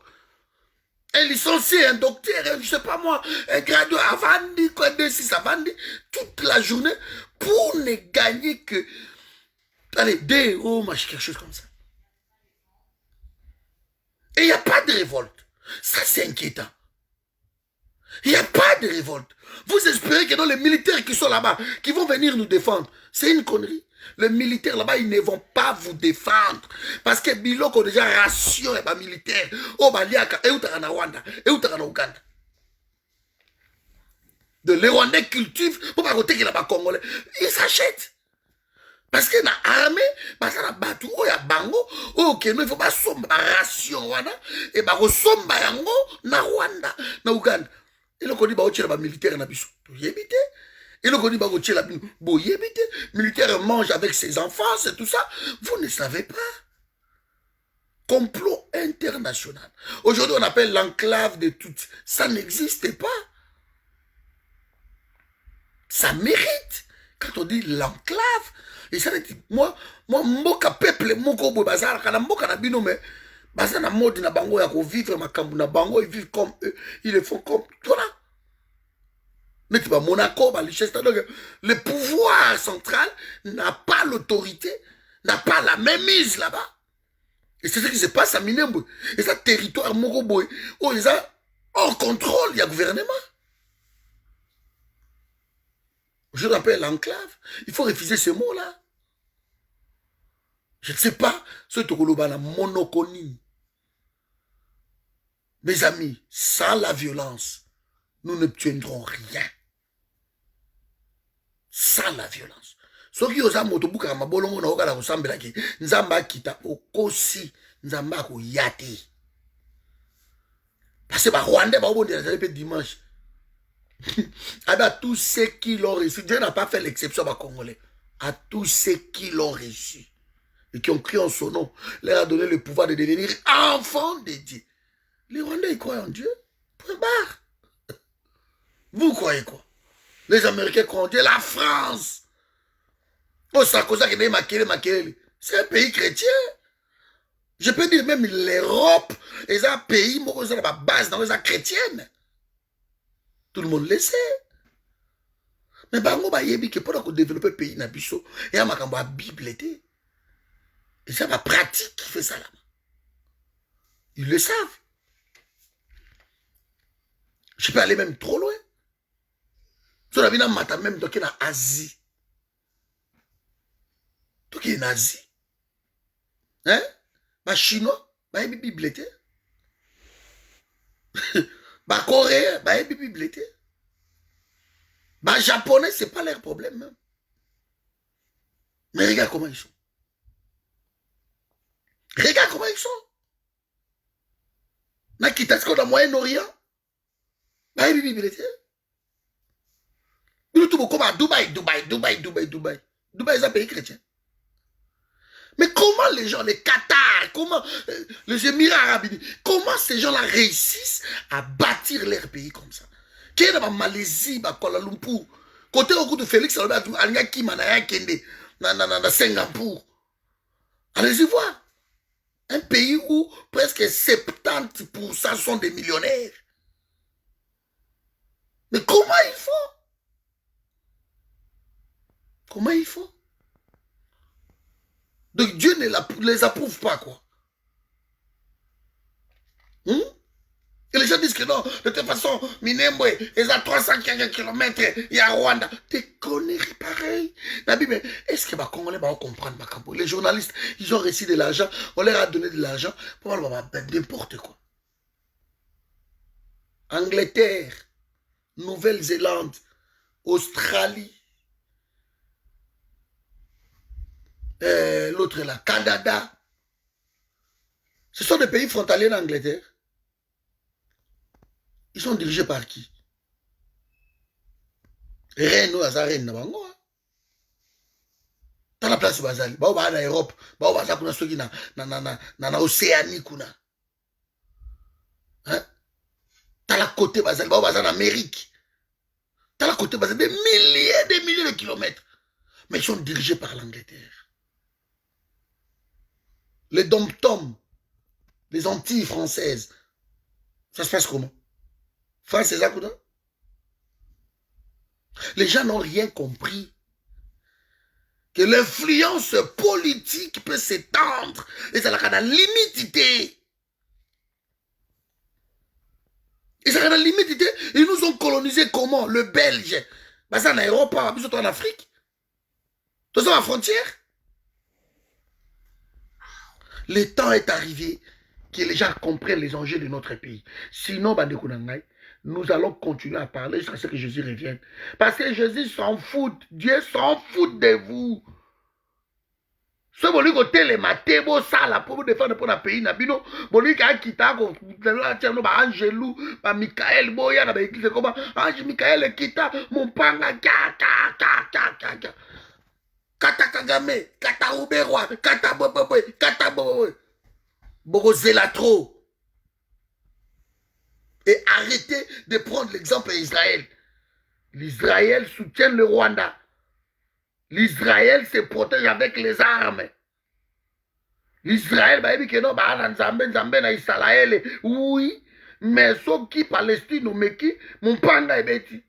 Un licencié, un docteur, je ne sais pas moi, un gradué avant quoi, 2-6 avant toute la journée pour ne gagner que, allez, 2 €, quelque chose comme ça. Et il n'y a pas de révolte. Ça, c'est inquiétant. Il n'y a pas de révolte. Vous espérez que dans les militaires qui sont là-bas, qui vont venir nous défendre, c'est une connerie. Les militaires là-bas, ils ne vont pas vous défendre. Parce que Biloko a déjà ration les militaires. Oh, Baliaka, et Outarana Rwanda, et Outarana Ouganda. De les Rwandais cultivent pour pas côté que là-bas Congolais. Ils s'achètent. Parce que dans l'armée, parce que dans Batou, il y a Bango, ok, il faut pas somber ration Rwanda, et bah, somber yango na Rwanda, na Ouganda. Et le Kodi Baoche là militaire na biso. Yébité. Et le Kodi Baoche là bo yébité. Militaire mange avec ses enfants, c'est tout ça. Vous ne savez pas. Complot international. Aujourd'hui, on appelle l'enclave de toutes. Ça n'existe pas. Ça mérite. Quand on dit l'enclave, et ça dit, moi, mboka peuple, moko bo bazar, kana mboka na bino me, bazar na mode na bango ya ko vivre makambu na bango, ils vivent comme eux, ils le font comme, voilà. Mais tu vas Monaco, Liechtenstein, donc le pouvoir central n'a pas l'autorité, n'a pas la même mise là-bas. Et c'est ce qui se passe à Minembwe. Et ça, territoire Mogoboy, où ils ont hors contrôle, il y a gouvernement. Je l'appelle l'enclave. Il faut refuser ce mot-là. Je ne sais pas ce que tu as la monoconie. Mes amis, sans la violence, nous n'obtiendrons rien. Sans la violence. Ce qui est motobuka mabolongo na okala kusambela ki nzamba kita okosi nzamba ko yate. Parce que ba Rwandais ba obondela le dimanche. À tous ceux qui l'ont reçu, Dieu n'a pas fait l'exception à Congolais. À tous ceux qui l'ont reçu et qui ont crié en son nom, leur a donné le pouvoir de devenir enfants de Dieu. Les Rwandais ils croient en Dieu. Point barre. Vous croyez quoi? Les Américains croient en Dieu. La France. Oh, Sarkozy qui est Makele. C'est un pays chrétien. Je peux dire même l'Europe est un pays, moi, c'est la base dans les chrétiennes. Tout le monde le sait. Mais bango ba yebi que pour développer le pays na biso, il y a ma Bible été. Et c'est ma pratique qui fait ça là. Ils le savent. Je peux aller même trop loin. Sur la vie mata même donc en Asie. Donc en Asie. Hein? Bah chinois, bah yebi Bible été. Bah coréen, bah yebi Bible été. Bah japonais, c'est pas leur problème même. Mais regarde comment ils sont. Regarde comment ils sont. Nakitasko dans le Moyen-Orient. Bah yebi Bible été. Nous tout comme à Dubaï. Dubaï, c'est un pays chrétien. Mais comment les gens, les Qatar, comment les Émirats arabes unis, comment ces gens-là réussissent à bâtir leur pays comme ça? Qui est dans la Malaisie, Kuala Lumpur, côté au coup de Félix, Alnyaki, Manaya, Kende, dans Singapour. Allez-y voir. Un pays où presque 70% sont des millionnaires. Mais comment ils font? Comment il faut? Donc Dieu ne les approuve pas, quoi. Et les gens disent que non, de toute façon, Minembwe, ils ont 300 km, il y a Rwanda. Des conneries pareilles. Nabi, mais est-ce que les Congolais vont comprendre? Les journalistes, ils ont reçu de l'argent, on leur a donné de l'argent pour n'importe quoi. Angleterre, Nouvelle-Zélande, Australie, l'autre là, Canada. Ce sont des pays frontaliers d'Angleterre. Ils sont dirigés par qui? Reine ou Azarène na bango. Dans la place Bazali. Bah on Europe. Bah on va ça kuna soki na Océanie kuna. Hein? Dans la côté Bazali. Bah on va en Amérique. Dans la côté Bazali. Des milliers de kilomètres. Mais ils sont dirigés par l'Angleterre. Les dom-toms, les Antilles françaises, ça se passe comment? France, c'est ça, quoi? Les gens n'ont rien compris. Que l'influence politique peut s'étendre. Et ça n'a limite. Ils sont à la limite, ils nous ont colonisé comment? Le Belge. Bah ça en Europe, en Afrique. Tout ça à la frontière. Le temps est arrivé que les gens comprennent les enjeux de notre pays. Sinon, nous allons continuer à parler jusqu'à ce que Jésus revienne. Parce que Jésus s'en fout. Dieu s'en fout de vous. Ce que vous avez les matébos, ça, là, pour vous défendre pour le pays, Nabino, vous avez quitté, Angelou, Michael, Boya, dans l'église, comment, Ange Michael, Kita, mon panga, Kata Kagame, Kata Uberwa, Kata Boboboy, Kata Boboboy. Bogozélatro. Et arrêtez de prendre l'exemple d'Israël. L'Israël soutient le Rwanda. L'Israël se protège avec les armes. L'Israël, oui, mais ce qui Palestine, mon panga est bêti.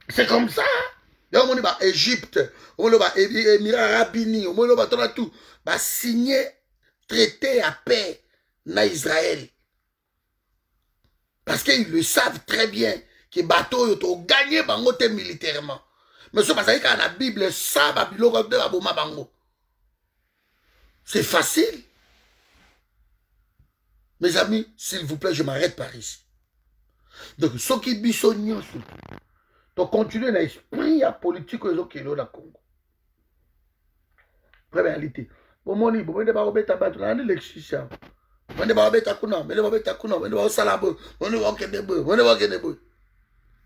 C'est comme ça. Donc, on est Égypte, on est Émirats Arabes Unis, on est tout. Signer traité à paix na Israël. Parce qu'ils le savent très bien que bateau ont gagné bangote militairement. Mais ce que dans la Bible, ça va bango. C'est facile. Mes amis, s'il vous plaît, je m'arrête par ici. Donc, ce qui bisognon, donc continuer l'esprit politique au Congo. Réalité. Bon, mon livre, vous avez un élection.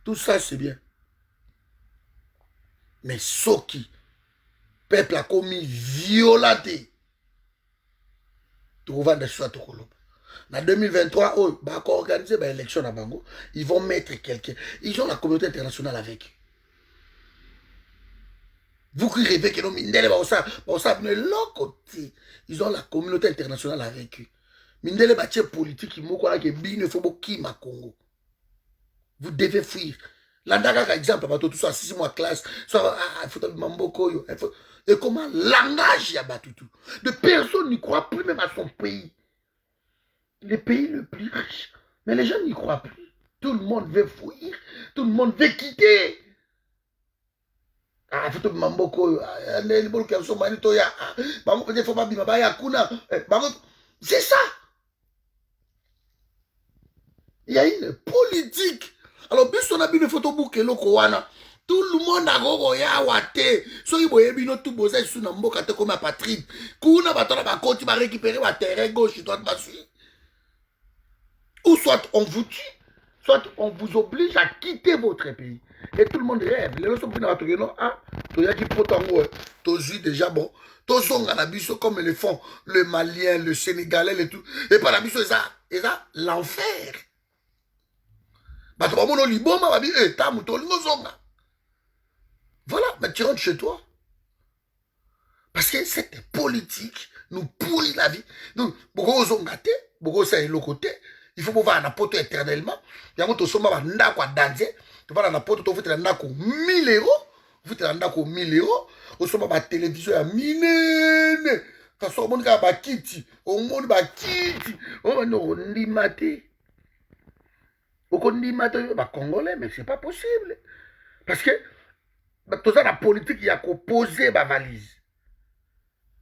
Tout ça, c'est bien. Mais ce qui, peuple a commis violenté, tout va de soi, tout le monde. En 2023, oh, bah, quand organiser l'élection à Bango, ils vont mettre quelqu'un. Ils ont la communauté internationale avec eux. Vous qui rêvez que nous, de l'autre côté, ils ont la communauté internationale avec eux. Mindele bâtir politique, il faut Congo. Vous devez fuir. L'andaka, par exemple, tout ça, 6 mois classe, soit il faut Mamboko. Et comment langage y a battu tout. De personnes n'y croient plus même à son pays. Le pays le plus riche. Mais les gens n'y croient plus. Tout le monde veut fuir. Tout le monde veut quitter. Ah, il faut Mamboko. C'est ça. Il y a une politique. Alors, bis on a vu une photo bouquet lokoana. Tout le monde a gogo ya wate. So y boye bino tout bosé sous namboka te comme apatride. Kuna batona ba koti ba récupérer wa terrain gauche droite ba suivre. Ou soit on vous tue, soit on vous oblige à quitter votre pays. Et tout le monde rêve. Les gens sont pris dans ah, tu as dit potango, tu déjà bon. Tu as la biso comme le font le Malien, le Sénégalais et tout. Et par la biso, c'est ça l'enfer. Voilà, mais tu rentres chez toi. Parce que cette politique nous pourrit la vie. Donc, beaucoup sont gâtés, beaucoup sont le côté. Il faut pouvoir en apporter éternellement. Il y a beaucoup de sommes à danser. Tu vas en apporter, tu vas en apporter 1000 euros. Vous êtes en apporter 1000 euros. Au sommet de la télévision, à mine. Quand on monde va quitter, au monde va quitter. On dit maté. On dit maté, Congolais, mais c'est pas possible. Parce que tout ça, la politique, il y a qu'à poser ma valise.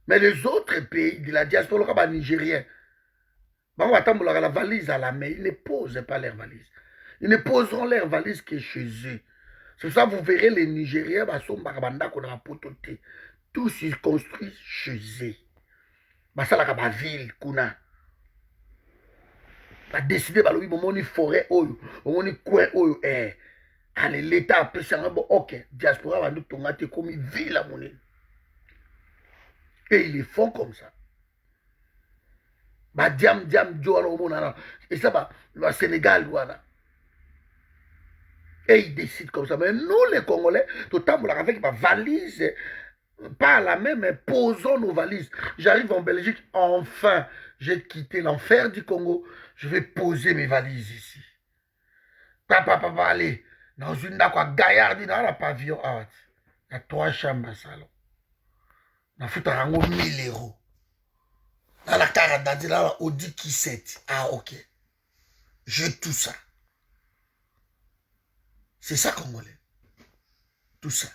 Mais les autres pays de la diaspora, les Nigériens, on va attendre la valise à la main. Ils ne posent pas leur valise. Ils ne poseront leur valise que chez eux. C'est ça, vous verrez les Nigériens, tous ils construisent chez eux. Ça, la ville, kuna. On a décidé, on forêt, on coin, allez, l'État a pris ça, ok, diaspora va nous tomber comme une ville à monnaie. Et ils le font comme ça. Et ça, le Sénégal, voilà. Et ils décident comme ça. Mais nous, les Congolais, tout le temps, avec ma valise, pas à la main, mais posons nos valises. J'arrive en Belgique, enfin, j'ai quitté l'enfer du Congo. Je vais poser mes valises ici. Papa, allez, dans une gaillarde, dans la pavillon, il y a 3 chambres à salon. On a foutu 1000 euros. Dans la carte d'identité, dans la Audi Q7. Ah, ok. J'ai tout ça. C'est ça, Congolais. Tout ça.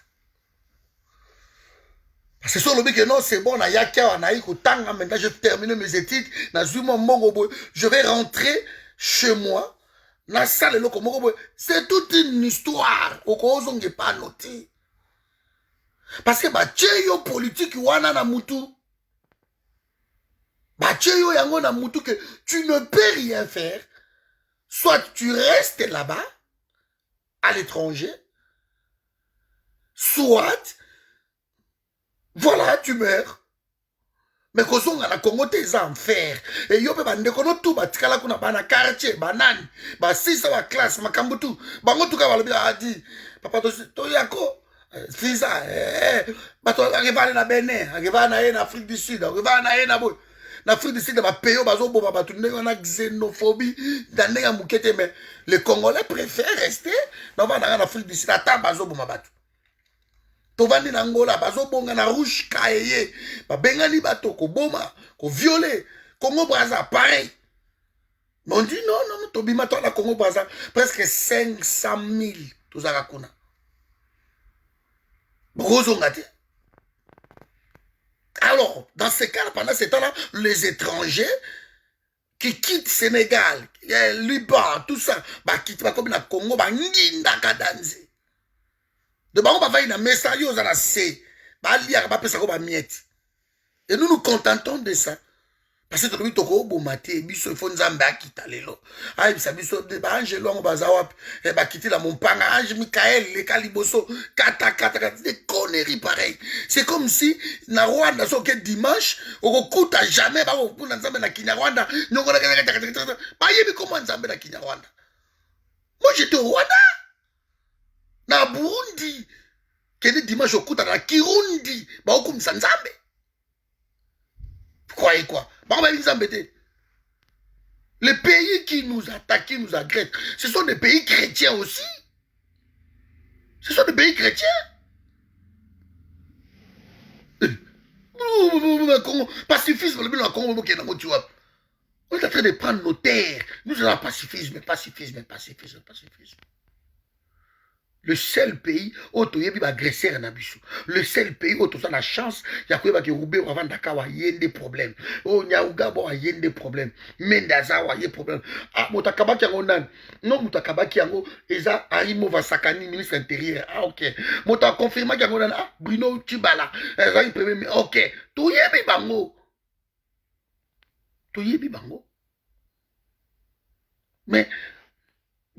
Parce que sur le que non, c'est bon, maintenant j'ai terminé mes études, je vais rentrer chez moi, c'est toute une histoire, pas noté. Parce que bah, politique, wana na mutu. Bacheyo yango na mutu que tu ne peux rien faire. Soit tu restes là-bas, à l'étranger, soit, voilà, tu meurs. Mais kozonga na Congo tes enfer. Et yo pe bande kono tout batikala kuna bana quartier, banani, ba sisa ba classe makambo tout. Bango tout ka balobi a dit, papa to yako Fisa, bato arriva na Benin, arriva na Afrique du Sud, arriva na boy. En Afrique du Sud, ba payo bazo bo ba tunde na xénophobie, dans ya mukete mais les Congolais préfèrent rester dans en Afrique du Sud, ata bazo bo mabatu. Tovandi na Angola bazo bonga na rouge kaye, ba bengani bato ko boma, ko violer, Congo Brazza pareil. Mais on dit non non, tobima to na Congo Brazza presque 500 000 tozaka kuna. Alors, dans ce cas, pendant ce temps-là, les étrangers qui quittent Sénégal, Liban, tout ça, bah quittent pas comme na Congo, bah n'ginda kadanze. De bah on va faire une message aux anacés, bah liar, bah pesa ko bah miette. Et nous nous contentons de ça. Parce que tu toko bomate biso fo nzambe akita lelo ay bisa biso de ba angelo ngo bazawa e ba kitila mompanga ange Michael le kaliboso kata des conneries pareil. C'est comme si na Rwanda so que dimanche okuta jamais ba okuna nzambe na Kinyarwanda nyongo na ba yebi comment nzambe na Kinyarwanda. Moi j'étais au Rwanda na Burundi que dimanche okuta na Kirundi ba okumisa nzambe. Croyez quoi? Les pays qui nous attaquent, qui nous agressent, ce sont des pays chrétiens aussi. Ce sont des pays chrétiens. Pacifisme, on est en train de prendre nos terres. Nous avons pacifisme. Le seul pays où tu as agressé un abisso. Le seul pays où tu as la chance, il y a avant d'Akawa, il y a des problèmes. Oh, Nyaougabo, il y a des problèmes. Mendazawa, il y a des problèmes. Ah, Motakabaki Yangonan. Non, Motakabaki Yango, Eza, Arimo Vasakani, ministre intérieur. Ah, ok. Mota confirma Yangonan. Ah, Bruno Tibala. Eza, premier. Ok. Tu y es Bango. Mais,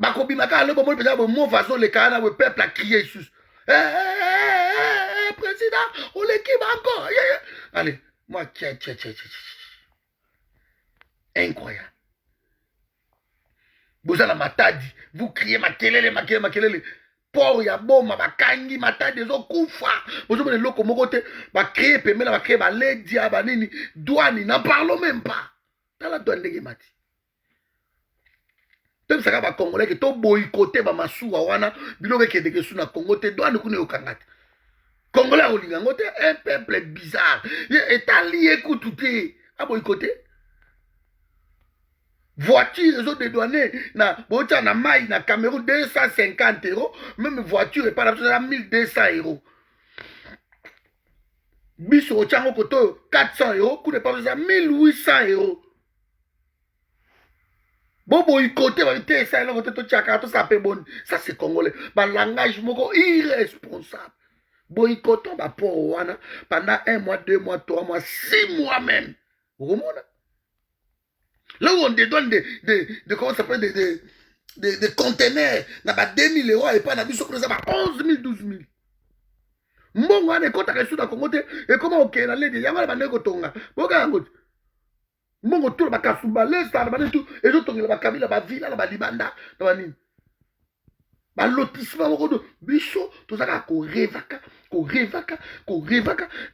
Bakobi Maka, le moment où mon façon, le Kana, le peuple a crié sous. Président, on l'équipe encore. Allez, moi, tiens. Incroyable. Vous avez matadi, vous criez makelele. Pour ya boma, bakangi, matadi, zo koufa. Vous avez le loco mogote, ba créer, pemela, ba créer, ba ledia, ba nini, douane, n'en parlons même pas. Dans la douane de mati. Même ça va Congolais que to boycotter ba masuwa wana biloko ke de kesu na Congo te douane kune okangate. Congolais olingango te un peuple bizarre. Et allié koututé a boycotter. Voiture ils ont dédouané na bocha na mai na Cameroun 250 €, même voiture est pas là 1200 €. Biso ochango koto 400 €, coup de pas 1800 €. Bobo côté ça c'est congolais. Ba langage moko irresponsable. Boycottons ba pour wana pendant 1 mois, 2 mois, 3 mois, 6 mois même. Vous comprenez? Là où on dédouane de comment ça s'appelle des conteneurs na ba 2000 € et pas na biso comme ça ba 11 000, 12 000. Mbongo ane kota kesu na Congo te et comment OK na lede yanga ba ndeko tonga. Boka yango. Mongo tout ba kasumba lesa ba tout et autres tongela ba kabila ba villa ba libanda ba nini ba lotissement moko biso tozaka ko revaka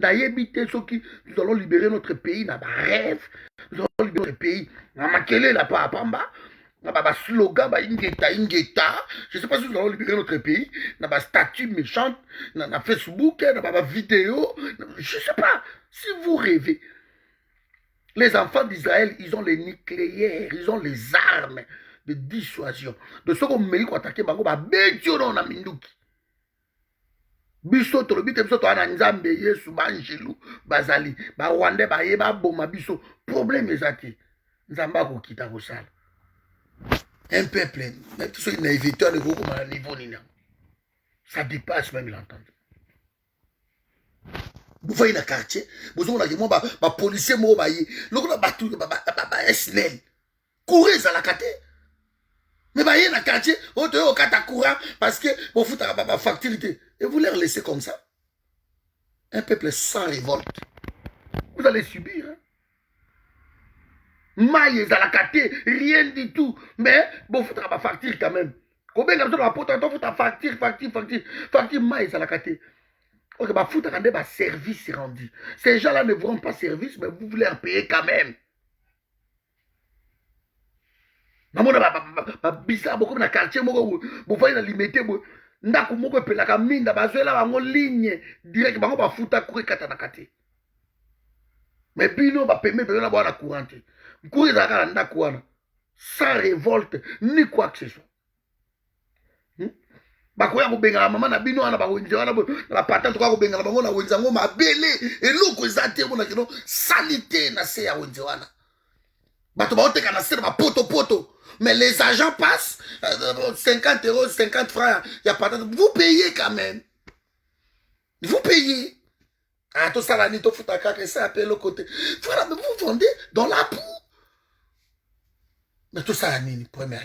na yebite soki nous allons libérer notre pays na ba rêve, nous allons libérer notre pays na makele la pa pamba na ba slogan ba ingeta je sais pas si nous allons libérer notre pays na ba statut méchante na Facebook na ba vidéo je sais pas si vous rêvez. Les enfants d'Israël, ils ont les nucléaires, ils ont les armes. de dissuasion. De ce qu'on me dit attaquer bango ba betio na minduki. Biso to lobite biso to ana nzambe Yesu banjelu bazali ba Rwanda ba yeba boma biso problème ezati nzamba ko kita ko sala. Un peuple, même tout ça une naïveté de gros comme à niveau nina. Ça dépasse même l'entendre. Vous voyez dans le quartier, vous avez un policier, vous avez un SNL. Courez à la carte. Mais vous voyez dans le quartier, vous avez un courant parce que vous foutez la facilité. Et vous les laissez comme ça. Un peuple sans révolte. Vous allez subir. Hein? Maïs à la carte, rien du tout. Mais vous foutez la facture quand même. Combien de temps vous foutez la facture maïs à la carte. Ok, bah fout à bah service rendu. Ces gens-là ne vous rendent pas service, mais vous voulez en payer quand même. Maman ba bizarre beaucoup dans quartier vous voyez la limité ndako moko pelaka minda bazwela bango ligne direct bango ba futa courir kata na kati. Mais bino ba permet de la boire la courante. Courir za kala ndako wana sans révolte ni quoi que ce soit. Bakoya ko benga mama na bino wana ba wenze wana la patente ko benga bango na wenza ngo mabele eloko ezate bona kino salité na se ya wenze wana bato ba oteka na se ba poto mais les agents passent 50 €, 50 francs il y a patente vous payez quand même vous payez ah tout ça la ni to futa kaka ça appelle le côté voilà mais vous vendez dans la boue mais tout ça ni première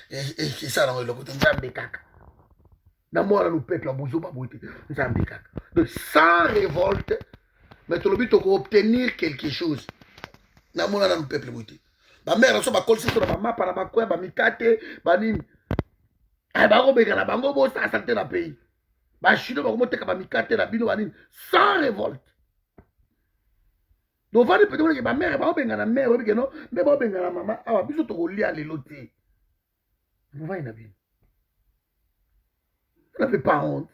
et ça dans le côté nzambe kaka. Nous peuple sans révolte, mais tu le but pour obtenir quelque chose. Nous peuple ma mère so ba kolsi to ba mapa na ba kwa ba mikate ba nini. Ah ba go bega na bango bo sa santé na pays. Ba chino ba ko teka ba mikate na bino ba nini sans révolte. Donc va peut-être que ma mère ba benga na mère obi no, mais ba benga na maman, ah biso to ko lia lelo te. Vous voyez na bien. Vous n'avez pas honte.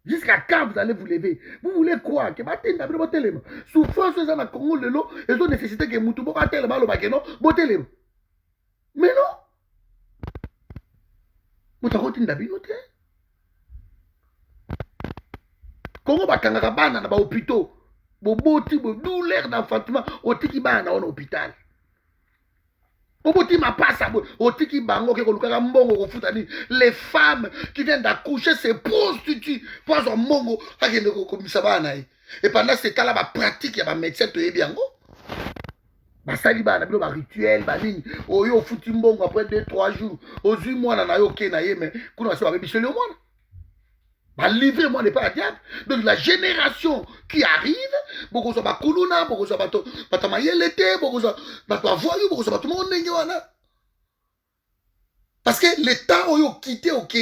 Jusqu'à quand vous allez vous lever? Vous voulez quoi? Que Batinda bi botelema. Souffrance ça na Congo lelo, ils ont nécessité que mutu boka telema lo bakeno botelema. Mais non. Mutu kotinda bi note. Congo bakanga bana na ba hôpitaux. Bo boti bo douleur d'enfantement otiki bana na hôpital. Les femmes qui viennent d'accoucher se prostituent pour son mongo. Et pendant ce temps-là, ma pratique, il y a un médecin qui est bien. Ma saliba, il y a un rituel, il y a un foutu mongo après 2-3 jours. Aux 8 mois, il y a un mais il y a un bah, livrer moi n'est pas à diable. Donc la génération qui arrive, beaucoup de kuluna, beaucoup de batamayelete, beaucoup de batoavoyu, beaucoup de batomonengewana. Parce que l'État a quitté OK,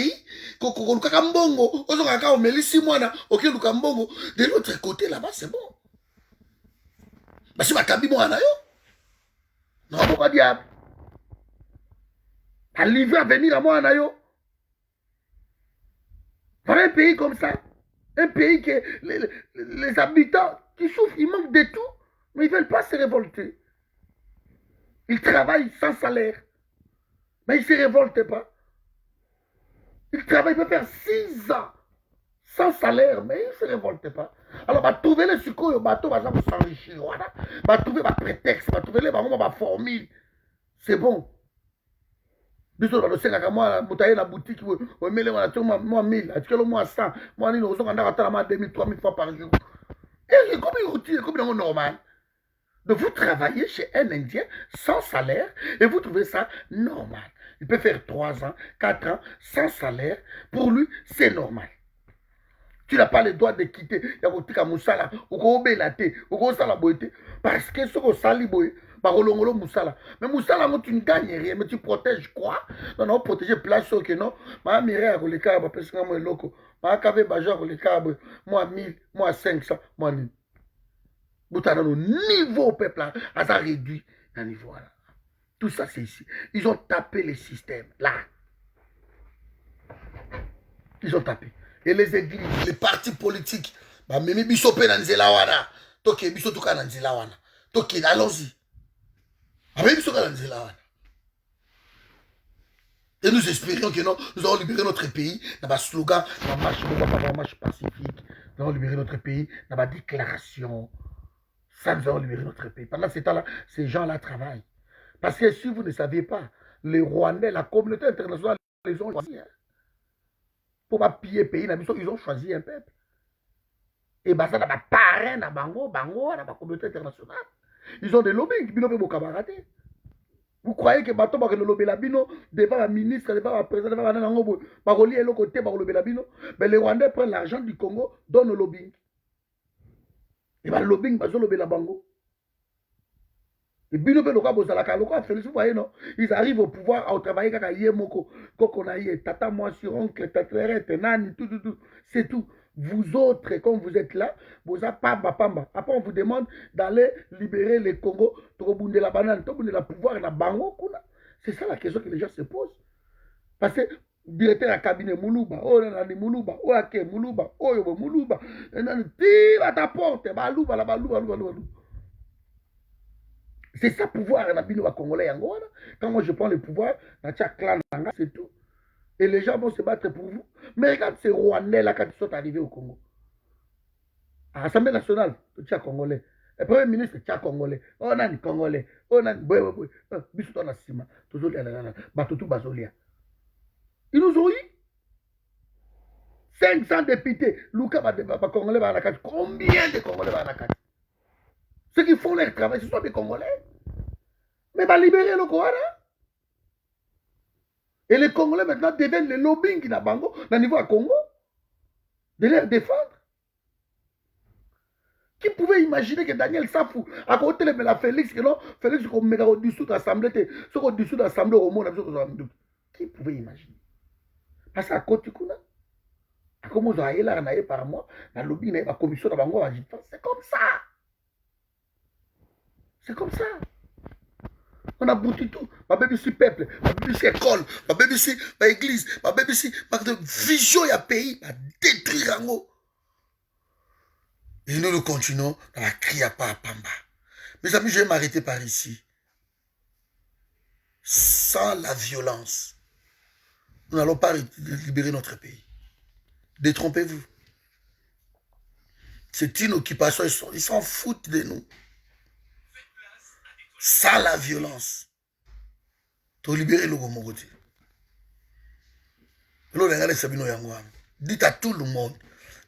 koko lukakambongo, ozo kaka omelisi mwana, OK lukambongo, de l'autre côté là-bas c'est bon. Bah si bakabi mwana yo. Non pourquoi diable. À livrer à venir à mwana yo. Dans un pays comme ça, un pays que les habitants qui souffrent, ils manquent de tout, mais ils ne veulent pas se révolter. Ils travaillent sans salaire, mais ils ne se révoltent pas. Ils travaillent, ils peuvent faire 6 ans sans salaire, mais ils ne se révoltent pas. Alors, va trouver les sucres au bateau, va s'enrichir, va trouver un prétexte, va trouver les formule. C'est bon. Biso ba losenga moi mutaye na boutique o mele wana to moi 1000 atikelo moi 100 moi nini ozo kanda katala ma 2000 3000 fois par jour et comme normal de vous travailler chez un Indien sans salaire et vous trouvez ça normal. Il peut faire 3 ans 4 ans sans salaire, pour lui c'est normal. Tu n'as pas le droit de quitter yakotika musala ukobelate ukosala boité parce que ce ko sali boy. Mais Moussala, tu ne gagnes rien, mais tu protèges quoi? Non, non, protéger place que non. Ma mire à les câbles, parce que moi, loco. Ma cave bajor les câbles, moi 1000, moi 500, moi 1000. Vous avez un niveau peuple, à ça réduit un niveau là. Tout ça, c'est ici. Ils ont tapé les systèmes, là. Ils ont tapé. Et les églises, les partis politiques, bah, Mimi Bissopé dans Zelawana, Toké Bissotuka dans Zelawana, Toké, allons-y. Et nous espérions que non, nous allons libérer notre pays dans un slogan, dans une marche pacifique. Nous allons libérer notre pays dans une déclaration. Ça, nous allons libérer notre pays. Pendant ce temps-là, ces gens-là travaillent. Parce que si vous ne saviez pas, les Rwandais, la communauté internationale, ils ont choisi. Hein. Pour ne pas piller le pays, ils ont choisi un peuple. Et ça, dans ma parrain, dans la communauté internationale. Ils ont des lobbies qui ont camarades. Vous croyez que bateau va le lobby labino devant la ministre, devant la présidente, devant la nango, va relier le côté par le lobby labino. Mais les Rwandais prennent l'argent du Congo, donnent le lobbying. Et le lobbying, va le lobby la bango. Et bino pe loka bozalaka loka Félix, vous voyez non, ils arrivent au pouvoir à travailler kaka yemoko, kokonaye, tata moi sur oncle, taterette, nani, tout, c'est tout. Vous autres, comme vous êtes là, vous avez pamba. Après, on vous demande d'aller libérer les Congo, tobunde la banane, tobunde la pouvoir, la bango, c'est ça la question que les gens se posent. Parce que directeur à cabinet Moulouba, oh nani Moulouba, oh ake Moulouba, oh yobo Moulouba, nani tire à ta porte, balouba la balouba. C'est ça pouvoir na bino wa congolais yango. Quand moi je prends le pouvoir, na tia clan c'est tout. Et les gens vont se battre pour vous. Mais regarde ces Rwandais là quand ils sont arrivés au Congo. À l'Assemblée nationale, tu as Congolais. Le Premier ministre, tu as Congolais. On a des Congolais. On a des Congolais. Ils nous ont eu 500 députés. Luka va Congolais va la Combien de Congolais va la Ceux qui font leur travail, ce sont des Congolais. Mais va libérer le Kouara. Et les Congolais maintenant deviennent le lobbying qui n'a pas au niveau à Congo. De les défendre. Qui pouvait imaginer que Daniel Safou, à côté de la Félix, que non, Félix, qu'on met au-dessous de l'Assemblée, ce au-dessous de l'Assemblée au monde, qui pouvait imaginer? Parce qu'à côté de ça, comme on a là par mois, la lobby, la commission de Bango, c'est comme ça. C'est comme ça. On a bouti tout. Ma bébé ici peuple, ma bébé ici école, ma bébé ici ma église, ma bébé ici ma vision et pays, ma détruire en haut. Et nous continuons dans la crie à Pamba. Mes amis, je vais m'arrêter par ici. Sans la violence, nous n'allons pas libérer notre pays. Détrompez-vous. C'est une occupation, ils s'en foutent de nous. Sans la violence, tu libérer le Gomoroti. Dites à tout le monde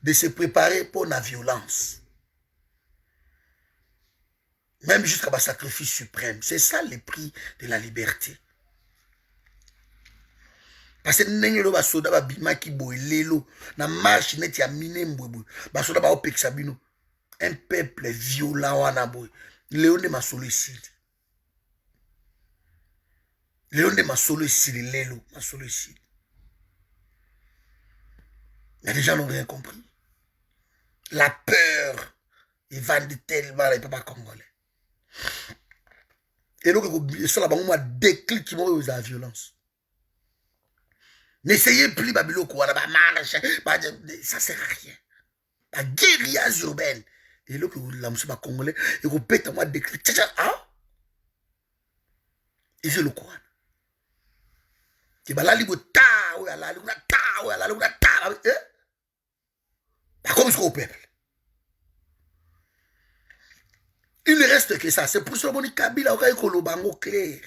de se préparer pour la violence. Même jusqu'à un sacrifice suprême. C'est ça le prix de la liberté. Parce que nous avons des soldats qui ont na marche net ya mine mbwe. Ba soldats ba opekisa bino. Un peuple violent wana boy. Léon de Masolo ici. Léon de Masolo ici, Lélo Masolo ici. Mais les gens n'ont rien compris. La peur, ils vendent tellement les papas congolais. Et donc, ça là, on a déclic qui vont la violence. N'essayez plus Babiloko, ça sert à rien. La guérilla urbaine. Et là, la monsieur congolais, et vous pète moi déclic. Ah? Et c'est le Coran. Et là, il y a comme ce qu'on peuple. Il ne reste que ça. C'est pour ça que Kabila a eu le bango clair.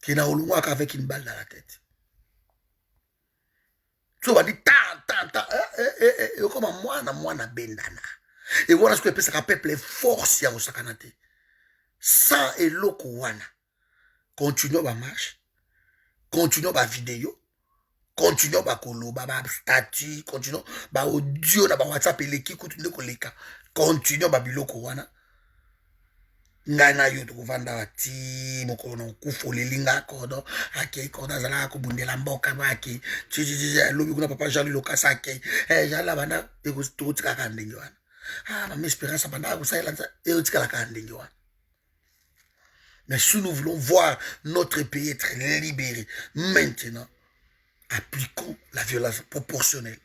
Qui n'a pas avec une balle dans la tête. Tu vas dire, et comme moi, na bendana. Et voilà ce que ça peuple les forces ya osakanate. Sans eloko wana. Continuons ma marche. Continuons ma vidéo. Continuons ma koloba, ma statut. Continuons ma audio, na ma WhatsApp, et l'équipe, continuons koleka. Continuons ma biloko wana. Ngana yo tukuvanda wati mokolo kufo lelinga kodo ake koda zala ko bundela mboka baki lobi kuna papa Jean Lokasa ake jala bana ekutika ka ndenge wana ma espérance bana ko saila ekutika ka ndenge wana. Mais si nous voulons voir notre pays être libéré maintenant, appliquons la violence proportionnelle.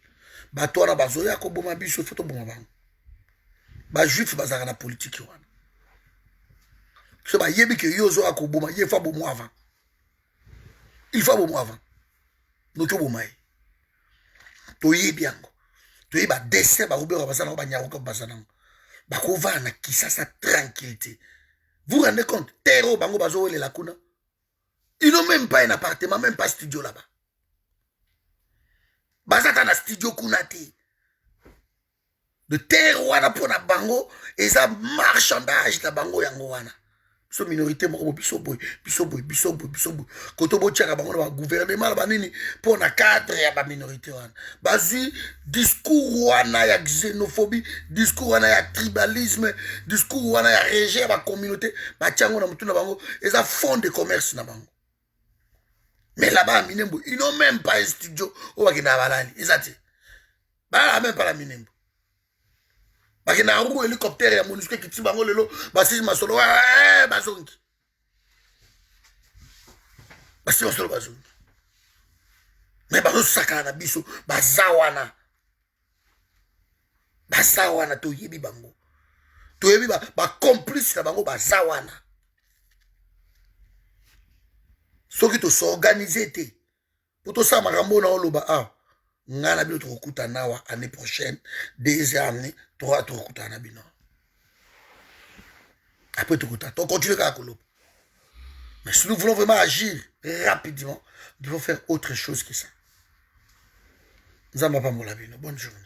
Bato na bazoya ko boma biso foto boma bango ba juif bazaka na politique wana. Ce bah yebi que yozo a koboma, il faut bon avant. Il faut bon avant. Nous to bomai. To yebi yango. To yebi ba dessin ba robert ba sana ba nyaro ko ba sana. Ba ko va na kisasa tranquillité. Vous vous rendez compte? Terre bango bazo wele la kuna. Ils n'ont même pas un appartement, même pas un studio là-bas. Bazata na studio kunati. De terre wana pona bango et ça marchandage la bango yango wana. So minorité moko biso boy. Kotobo tchaka bango na gouvernement la banini pona cadre ya ba minorité wana. Bazi discours wana ya xénophobie, discours wana ya tribalisme, discours wana ya rejet ba communauté, ba tchango na mutu na bango et ça fond de commerce na bango. Mais là-bas à Minembo, ils n'ont même pas un studio où ils n'ont pas même pas la Minembo. Ils n'ont pas un hélicoptère et un monusque qui tire bango lelo, basi masolo bazongi. Basi masolo bazongi. Mais bazo sakana biso, bazawana. Bazawana to yebi bango. To yebi ba complice na bango bazawana. Ce qui te s'organiser pour tout ça marambo na oloba ah ngana bino tokuta nawa année prochaine 2 années 3 tokuta na bino après tokuta to continuer à koloba. Mais si nous voulons vraiment agir rapidement, nous devons faire autre chose que ça. Nzamba pa mola bino. Bonne journée.